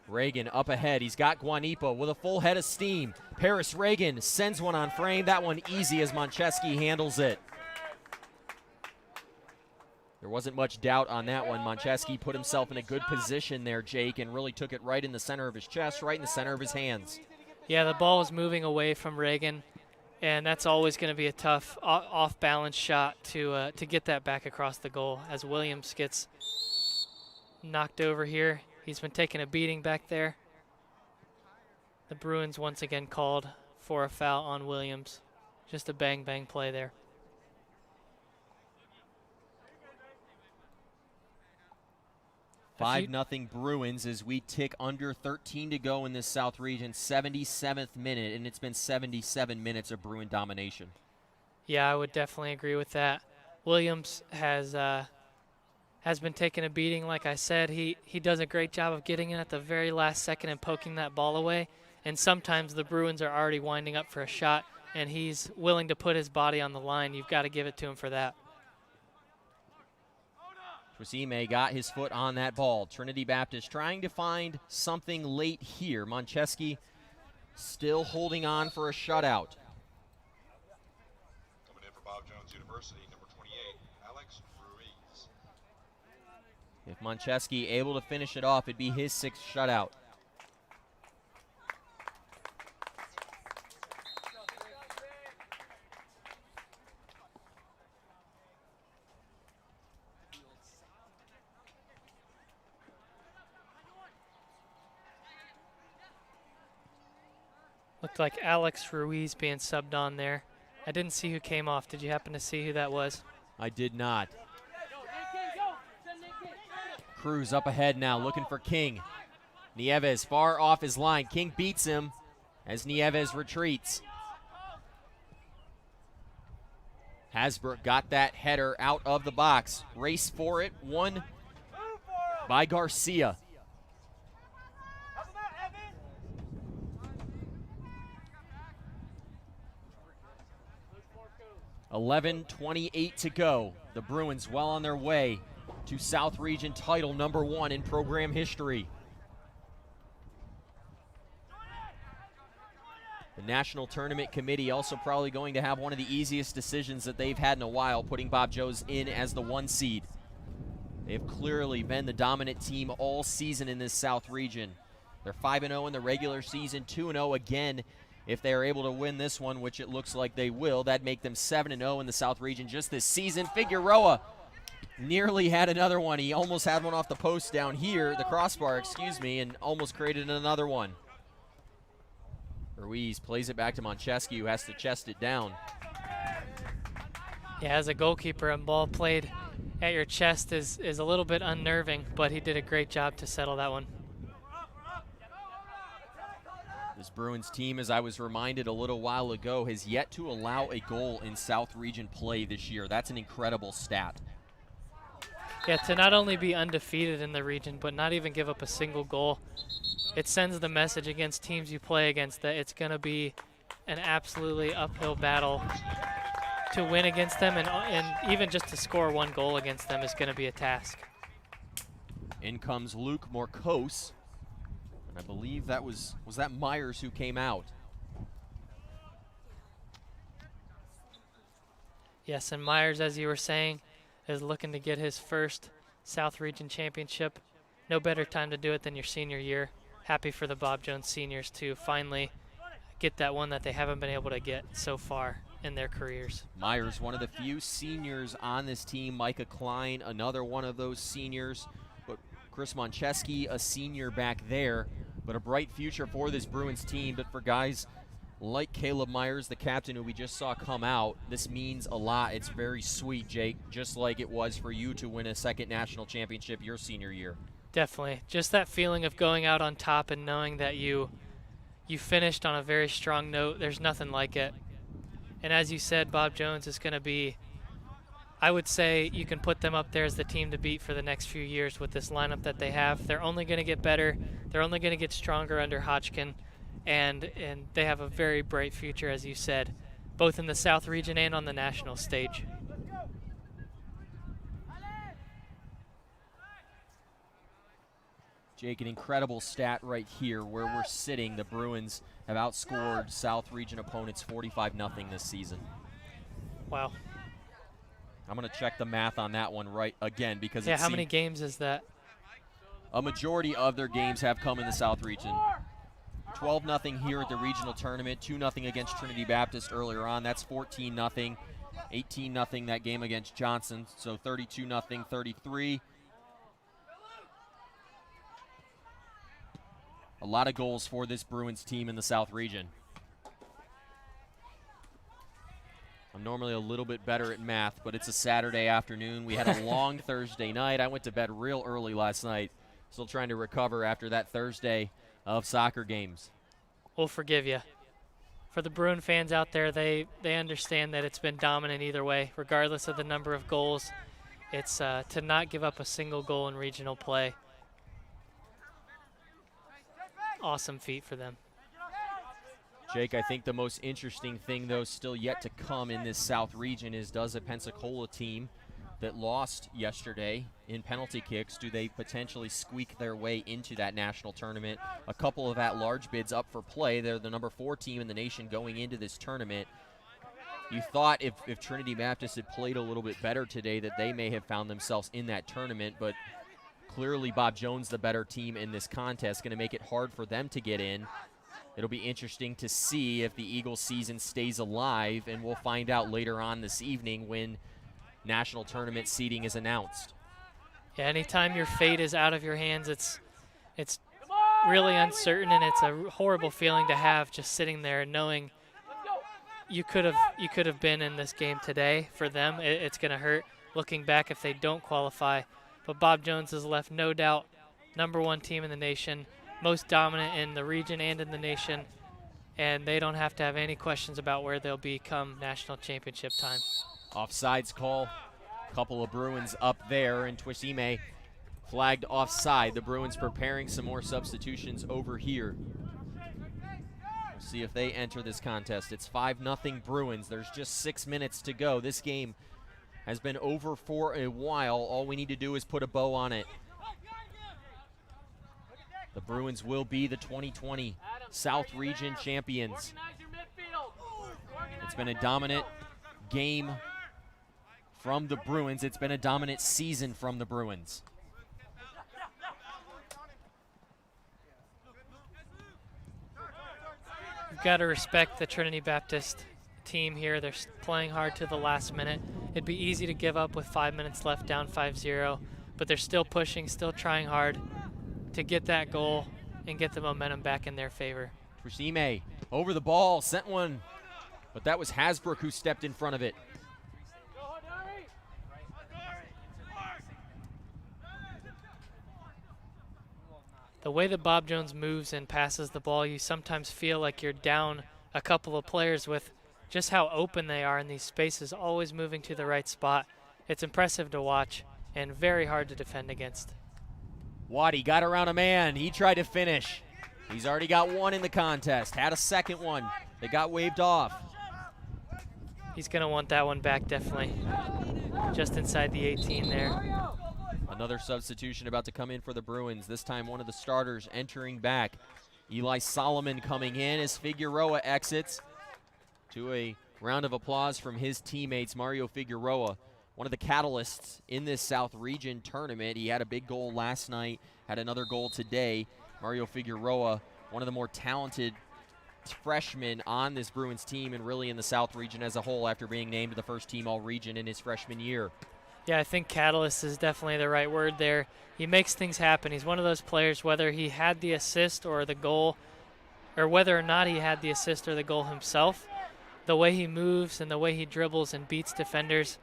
Reagan up ahead. He's got Guanipa with a full head of steam. Paris Reagan sends one on frame. That one easy as Moncheski handles it. There wasn't much doubt on that one. Moncheski put himself in a good position there, Jake, and really took it right in the center of his chest, right in the center of his hands. Yeah, the ball was moving away from Reagan, and that's always going to be a tough off-balance shot to get that back across the goal as Williams gets knocked over here. He's been taking a beating back there. The Bruins once again called for a foul on Williams. Just a bang-bang play there. Five nothing Bruins as we tick under 13 to go in this South Region, 77th minute, and it's been 77 minutes of Bruin domination. Yeah, I would definitely agree with that. Williams has been taking a beating, like I said. He does a great job of getting in at the very last second and poking that ball away, and sometimes the Bruins are already winding up for a shot, and he's willing to put his body on the line. You've got to give it to him for that. Tresime got his foot on that ball. Trinity Baptist trying to find something late here. Moncheski still holding on for a shutout. Coming in for Bob Jones University, number 28, Alex Ruiz. If Moncheski able to finish it off, it'd be his 6th shutout. Looked like Alex Ruiz being subbed on there. I didn't see who came off. Did you happen to see who that was? I did not. Cruz up ahead now, looking for King. Nieves far off his line. King beats him as Nieves retreats. Hasbrook got that header out of the box. Race for it, won by Garcia. .28 to go. The Bruins well on their way to South Region title number 1 in program history. The National Tournament Committee also probably going to have one of the easiest decisions that they've had in a while, putting Bob Jones in as the 1 seed. They've clearly been the dominant team all season in this South Region. They're 5-0 in the regular season, 2-0 again if they are able to win this one, which it looks like they will. That'd make them 7-0 in the South Region just this season. Figueroa nearly had another one. He almost had one off the post down here, the crossbar, excuse me, and almost created another one. Ruiz plays it back to Moncheski, who has to chest it down. Yeah, as a goalkeeper, a ball played at your chest is a little bit unnerving, but he did a great job to settle that one. This Bruins team, as I was reminded a little while ago, has yet to allow a goal in South Region play this year. That's an incredible stat. Yeah, to not only be undefeated in the region, but not even give up a single goal, it sends the message against teams you play against that it's going to be an absolutely uphill battle to win against them, and even just to score 1 goal against them is going to be a task. In comes Luke Morcos. I believe that was that Myers who came out. Yes, and Myers, as you were saying, is looking to get his first South Region championship. No better time to do it than your senior year. Happy for the Bob Jones seniors to finally get that one that they haven't been able to get so far in their careers. Myers, one of the few seniors on this team. Micah Klein, another one of those seniors. But Chris Moncheski, a senior back there. But a bright future for this Bruins team. But for guys like Caleb Myers, the captain who we just saw come out, this means a lot. It's very sweet, Jake, just like it was for you to win a 2nd national championship your senior year. Definitely. Just that feeling of going out on top and knowing that you finished on a very strong note. There's nothing like it. And as you said, Bob Jones is going to be, I would say you can put them up there as the team to beat for the next few years with this lineup that they have. They're only going to get better. They're only going to get stronger under Hodgkin, and they have a very bright future, as you said, both in the South Region and on the national stage. Jake, an incredible stat right here where we're sitting. The Bruins have outscored South Region opponents 45-0 this season. Wow. I'm going to check the math on that one right again because yeah, how many games is that? A majority of their games have come in the South Region. 12-0 here at the regional tournament, 2-0 against Trinity Baptist earlier on. That's 14-0, 18-0 that game against Johnson, so 32-0, 33. A lot of goals for this Bruins team in the South Region. I'm normally a little bit better at math, but it's a Saturday afternoon. We had a long Thursday night. I went to bed real early last night. Still trying to recover after that Thursday of soccer games. We'll forgive you. For the Bruin fans out there, they understand that it's been dominant either way, regardless of the number of goals. It's to not give up a single goal in regional play. Awesome feat for them. Jake, I think the most interesting thing, though, still yet to come in this South region is, does a Pensacola team that lost yesterday in penalty kicks, do they potentially squeak their way into that national tournament? A couple of at-large bids up for play. They're the number 4 team in the nation going into this tournament. You thought if Trinity Baptist had played a little bit better today that they may have found themselves in that tournament, but clearly Bob Jones, the better team in this contest, going to make it hard for them to get in. It'll be interesting to see if the Eagles season stays alive, and we'll find out later on this evening when national tournament seeding is announced. Yeah, anytime your fate is out of your hands, it's really uncertain, and it's a horrible feeling to have, just sitting there knowing you could have been in this game today. For them, it's going to hurt looking back if they don't qualify. But Bob Jones has left, no doubt, number 1 team in the nation, most dominant in the region and in the nation, and they don't have to have any questions about where they'll be come national championship time. Offsides call. Couple of Bruins up there, and Twisime flagged offside. The Bruins preparing some more substitutions over here. We'll see if they enter this contest. It's 5-0 Bruins. There's just 6 minutes to go. This game has been over for a while. All we need to do is put a bow on it. The Bruins will be the 2020 South Region champions. It's been a dominant game from the Bruins. It's been a dominant season from the Bruins. You've got to respect the Trinity Baptist team here. They're playing hard to the last minute. It'd be easy to give up with 5 minutes left, down 5-0, but they're still pushing, still trying hard to get that goal and get the momentum back in their favor. Trisime over the ball, sent one, but that was Hasbrook who stepped in front of it. The way that Bob Jones moves and passes the ball, you sometimes feel like you're down a couple of players with just how open they are in these spaces, always moving to the right spot. It's impressive to watch and very hard to defend against. Waddy got around a man. He tried to finish. He's already got one in the contest. Had a second one. They got waved off. He's going to want that one back, definitely. Just inside the 18 there. Another substitution about to come in for the Bruins. This time one of the starters entering back. Eli Solomon coming in as Figueroa exits. To a round of applause from his teammates. Mario Figueroa, one of the catalysts in this South Region tournament. He had a big goal last night, had another goal today. Mario Figueroa, one of the more talented freshmen on this Bruins team and really in the South Region as a whole after being named to the first team All-Region in his freshman year. Yeah, I think catalyst is definitely the right word there. He makes things happen. He's one of those players, whether he had the assist or the goal, or whether or not he had the assist or the goal himself, the way he moves and the way he dribbles and beats defenders,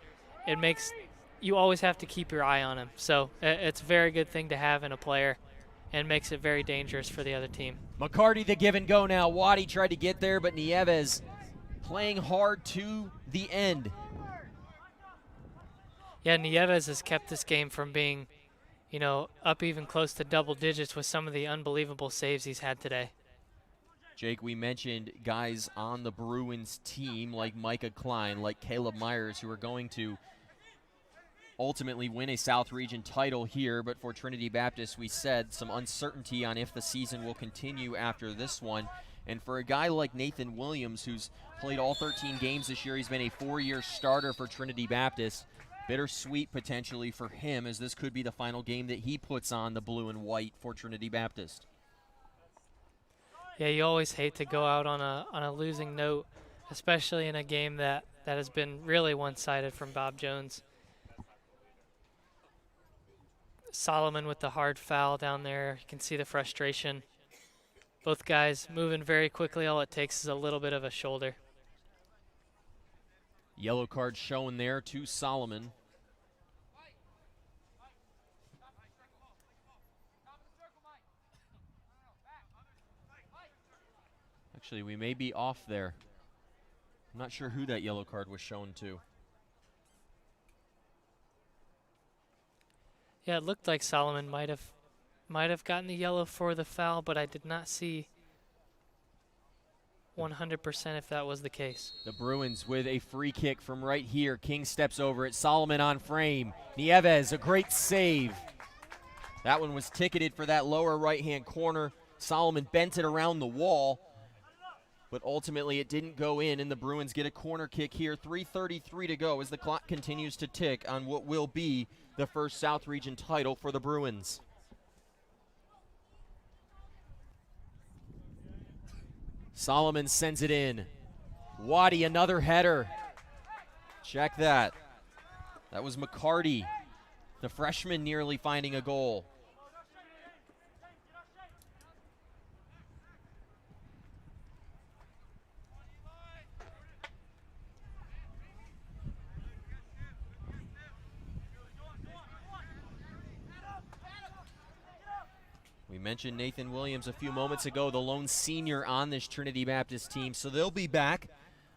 it makes you always have to keep your eye on him. So it's a very good thing to have in a player and makes it very dangerous for the other team. McCarty the give and go now. Waddy tried to get there, but Nieves playing hard to the end. Yeah, Nieves has kept this game from being, up even close to double digits with some of the unbelievable saves he's had today. Jake, we mentioned guys on the Bruins team like Micah Klein, like Caleb Myers, who are going to ultimately win a South Region title here, but for Trinity Baptist, we said some uncertainty on if the season will continue after this one. And for a guy like Nathan Williams, who's played all 13 games this year, he's been a 4-year starter for Trinity Baptist. Bittersweet potentially for him, as this could be the final game that he puts on the blue and white for Trinity Baptist. Yeah, you always hate to go out on a losing note, especially in a game that has been really one-sided from Bob Jones. Solomon with the hard foul down there. You can see the frustration. Both guys moving very quickly. All it takes is a little bit of a shoulder. Yellow card shown there to Solomon. Actually, we may be off there. I'm not sure who that yellow card was shown to. Yeah, it looked like Solomon might have gotten the yellow for the foul, but I did not see 100% if that was the case. The Bruins with a free kick from right here. King steps over it. Solomon on frame. Nieves, a great save. That one was ticketed for that lower right-hand corner. Solomon bent it around the wall, but ultimately it didn't go in, and the Bruins get a corner kick here. 3:33 to go as the clock continues to tick on what will be the first South Region title for the Bruins. Solomon sends it in. Waddy, another header. Check that. That was McCarty, the freshman, nearly finding a goal. We mentioned Nathan Williams a few moments ago, the lone senior on this Trinity Baptist team, so they'll be back.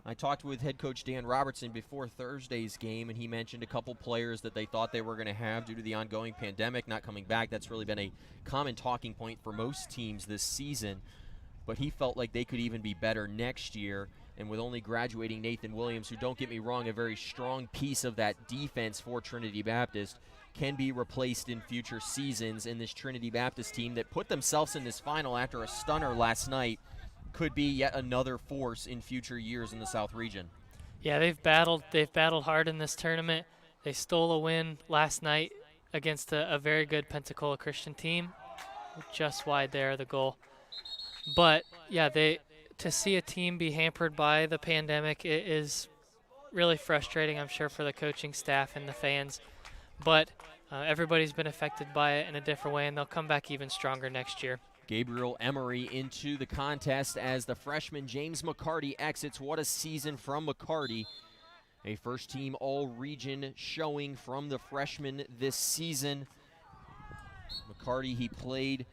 I talked with head coach Dan Robertson before Thursday's game, and he mentioned a couple players that they thought they were going to have due to the ongoing pandemic not coming back. That's really been a common talking point for most teams this season, but he felt like they could even be better next year. And with only graduating Nathan Williams, who, don't get me wrong, a very strong piece of that defense for Trinity Baptist, can be replaced in future seasons. In this Trinity Baptist team that put themselves in this final after a stunner last night could be yet another force in future years in the South Region. Yeah, they've battled hard in this tournament. They stole a win last night against a very good Pensacola Christian team, just wide there, the goal. But yeah, to see a team be hampered by the pandemic, it is really frustrating, I'm sure, for the coaching staff and the fans. But everybody's been affected by it in a different way, and they'll come back even stronger next year. Gabriel Emery into the contest as the freshman James McCarty exits. What a season from McCarty. A first-team all-region showing from the freshman this season. McCarty, he played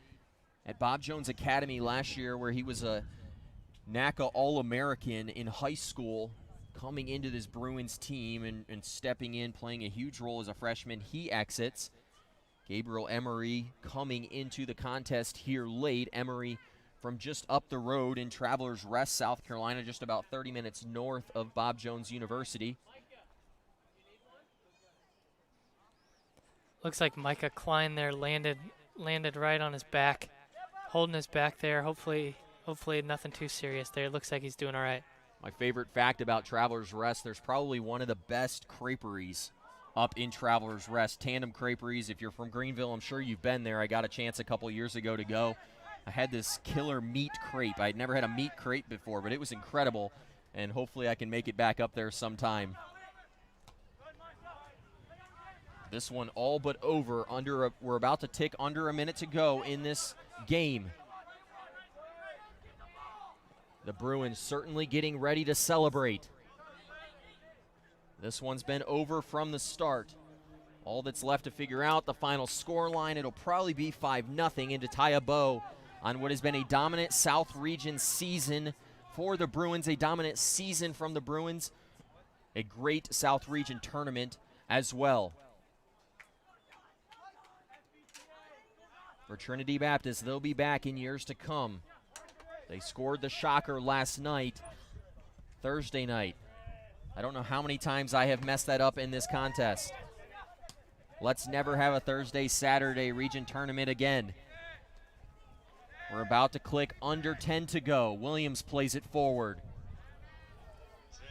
at Bob Jones Academy last year, where he was a NACA All-American in high school, coming into this Bruins team and stepping in, playing a huge role as a freshman. He exits. Gabriel Emery coming into the contest here late. Emery from just up the road in Travelers Rest, South Carolina, just about 30 minutes north of Bob Jones University. Looks like Micah Klein there landed right on his back, holding his back there. Hopefully nothing too serious there. Looks like he's doing all right. My favorite fact about Travelers Rest, there's probably one of the best creperies up in Travelers Rest. Tandem Creperies. If you're from Greenville, I'm sure you've been there. I got a chance a couple years ago to go. I had this killer meat crepe. I'd never had a meat crepe before, but it was incredible, and hopefully I can make it back up there sometime. This one all but over. We're about to tick under a minute to go in this game. The Bruins certainly getting ready to celebrate. This one's been over from the start. All that's left to figure out, the final score line, it'll probably be 5-0 into tie a bow on what has been a dominant South Region season for the Bruins, a dominant season from the Bruins, a great South Region tournament as well. For Trinity Baptist, they'll be back in years to come. They scored the shocker last night, Thursday night. I don't know how many times I have messed that up in this contest. Let's never have a Thursday-Saturday region tournament again. We're about to click under 10 to go. Williams plays it forward. 10,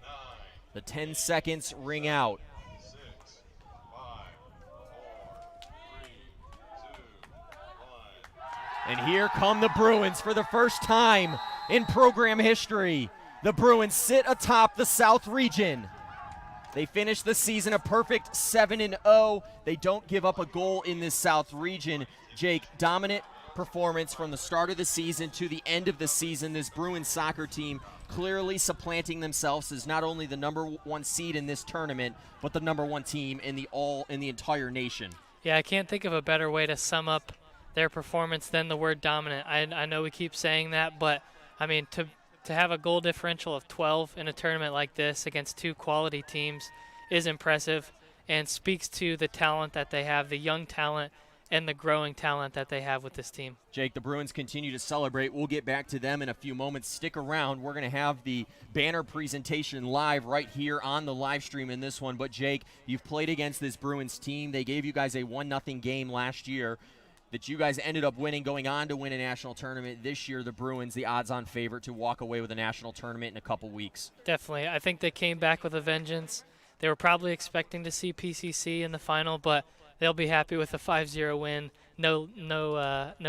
9, the 10 seconds ring out. 6, 5, 4, 3, 2, 1. And here come the Bruins for the first time in program history. The Bruins sit atop the South region. They finish the season a perfect 7-0. They don't give up a goal in this South region. Jake, dominant performance from the start of the season to the end of the season. This Bruins soccer team clearly supplanting themselves as not only the #1 seed in this tournament, but the #1 team in the entire nation. Yeah, I can't think of a better way to sum up their performance than the word dominant. I know we keep saying that, but I mean, to have a goal differential of 12 in a tournament like this against two quality teams is impressive and speaks to the talent that they have, the young talent and the growing talent that they have with this team. Jake, the Bruins continue to celebrate. We'll get back to them in a few moments. Stick around. We're going to have the banner presentation live right here on the live stream in this one. But, Jake, you've played against this Bruins team. They gave you guys a 1-0 game last year that you guys ended up winning, going on to win a national tournament. This year, the Bruins, the odds-on favorite to walk away with a national tournament in a couple weeks. Definitely. I think they came back with a vengeance. They were probably expecting to see PCC in the final, but they'll be happy with a 5-0 win. No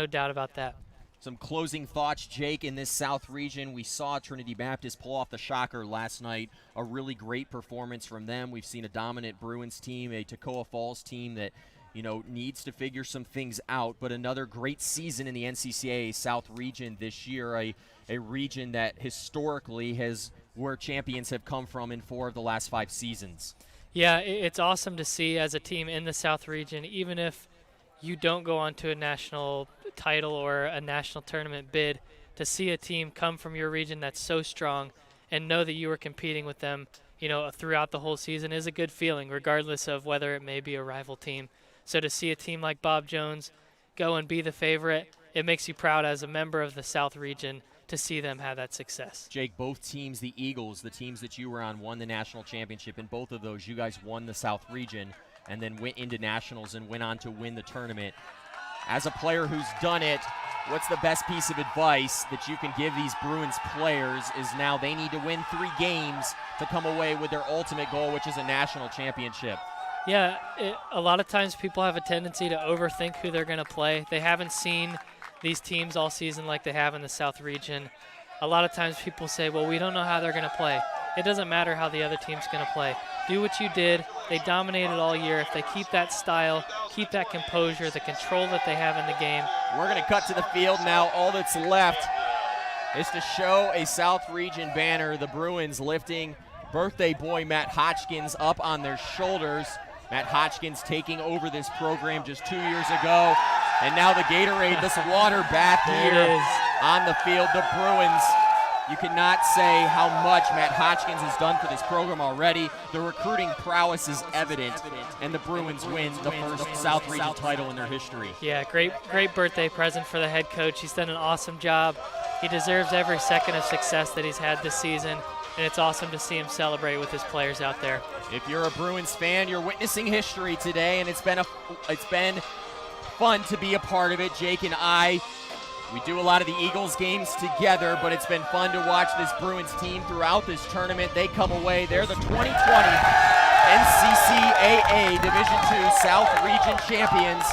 doubt about that. Some closing thoughts, Jake, in this South region. We saw Trinity Baptist pull off the shocker last night. A really great performance from them. We've seen a dominant Bruins team, a Toccoa Falls team that needs to figure some things out, but another great season in the NCAA South region this year, a region that historically has where champions have come from in 4 of the last 5 seasons. Yeah, it's awesome to see as a team in the South region, even if you don't go on to a national title or a national tournament bid, to see a team come from your region that's so strong and know that you were competing with them, throughout the whole season is a good feeling, regardless of whether it may be a rival team. So to see a team like Bob Jones go and be the favorite, it makes you proud as a member of the South region to see them have that success. Jake, both teams, the Eagles, the teams that you were on, won the national championship. In both of those, you guys won the South region and then went into nationals and went on to win the tournament. As a player who's done it, what's the best piece of advice that you can give these Bruins players is now they need to win 3 games to come away with their ultimate goal, which is a national championship? Yeah, a lot of times people have a tendency to overthink who they're going to play. They haven't seen these teams all season like they have in the South region. A lot of times people say, well, we don't know how they're going to play. It doesn't matter how the other team's going to play. Do what you did. They dominated all year. If they keep that style, keep that composure, the control that they have in the game. We're going to cut to the field now. All that's left is to show a South region banner. The Bruins lifting birthday boy Matt Hotchkins up on their shoulders. Matt Hotchkins taking over this program just 2 years ago. And now the Gatorade, this water bath here on the field. The Bruins, you cannot say how much Matt Hotchkins has done for this program already. The recruiting prowess is evident, and the Bruins win the first South region title in their history. Yeah, great birthday present for the head coach. He's done an awesome job. He deserves every second of success that he's had this season, and it's awesome to see him celebrate with his players out there. If you're a Bruins fan, you're witnessing history today, and it's been fun to be a part of it. Jake and I, we do a lot of the Eagles games together, but it's been fun to watch this Bruins team throughout this tournament. They come away. They're the 2020 NCAA Division II South Region champions.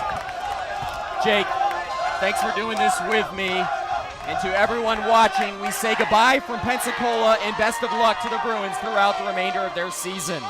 Jake, thanks for doing this with me. And to everyone watching, we say goodbye from Pensacola and best of luck to the Bruins throughout the remainder of their season.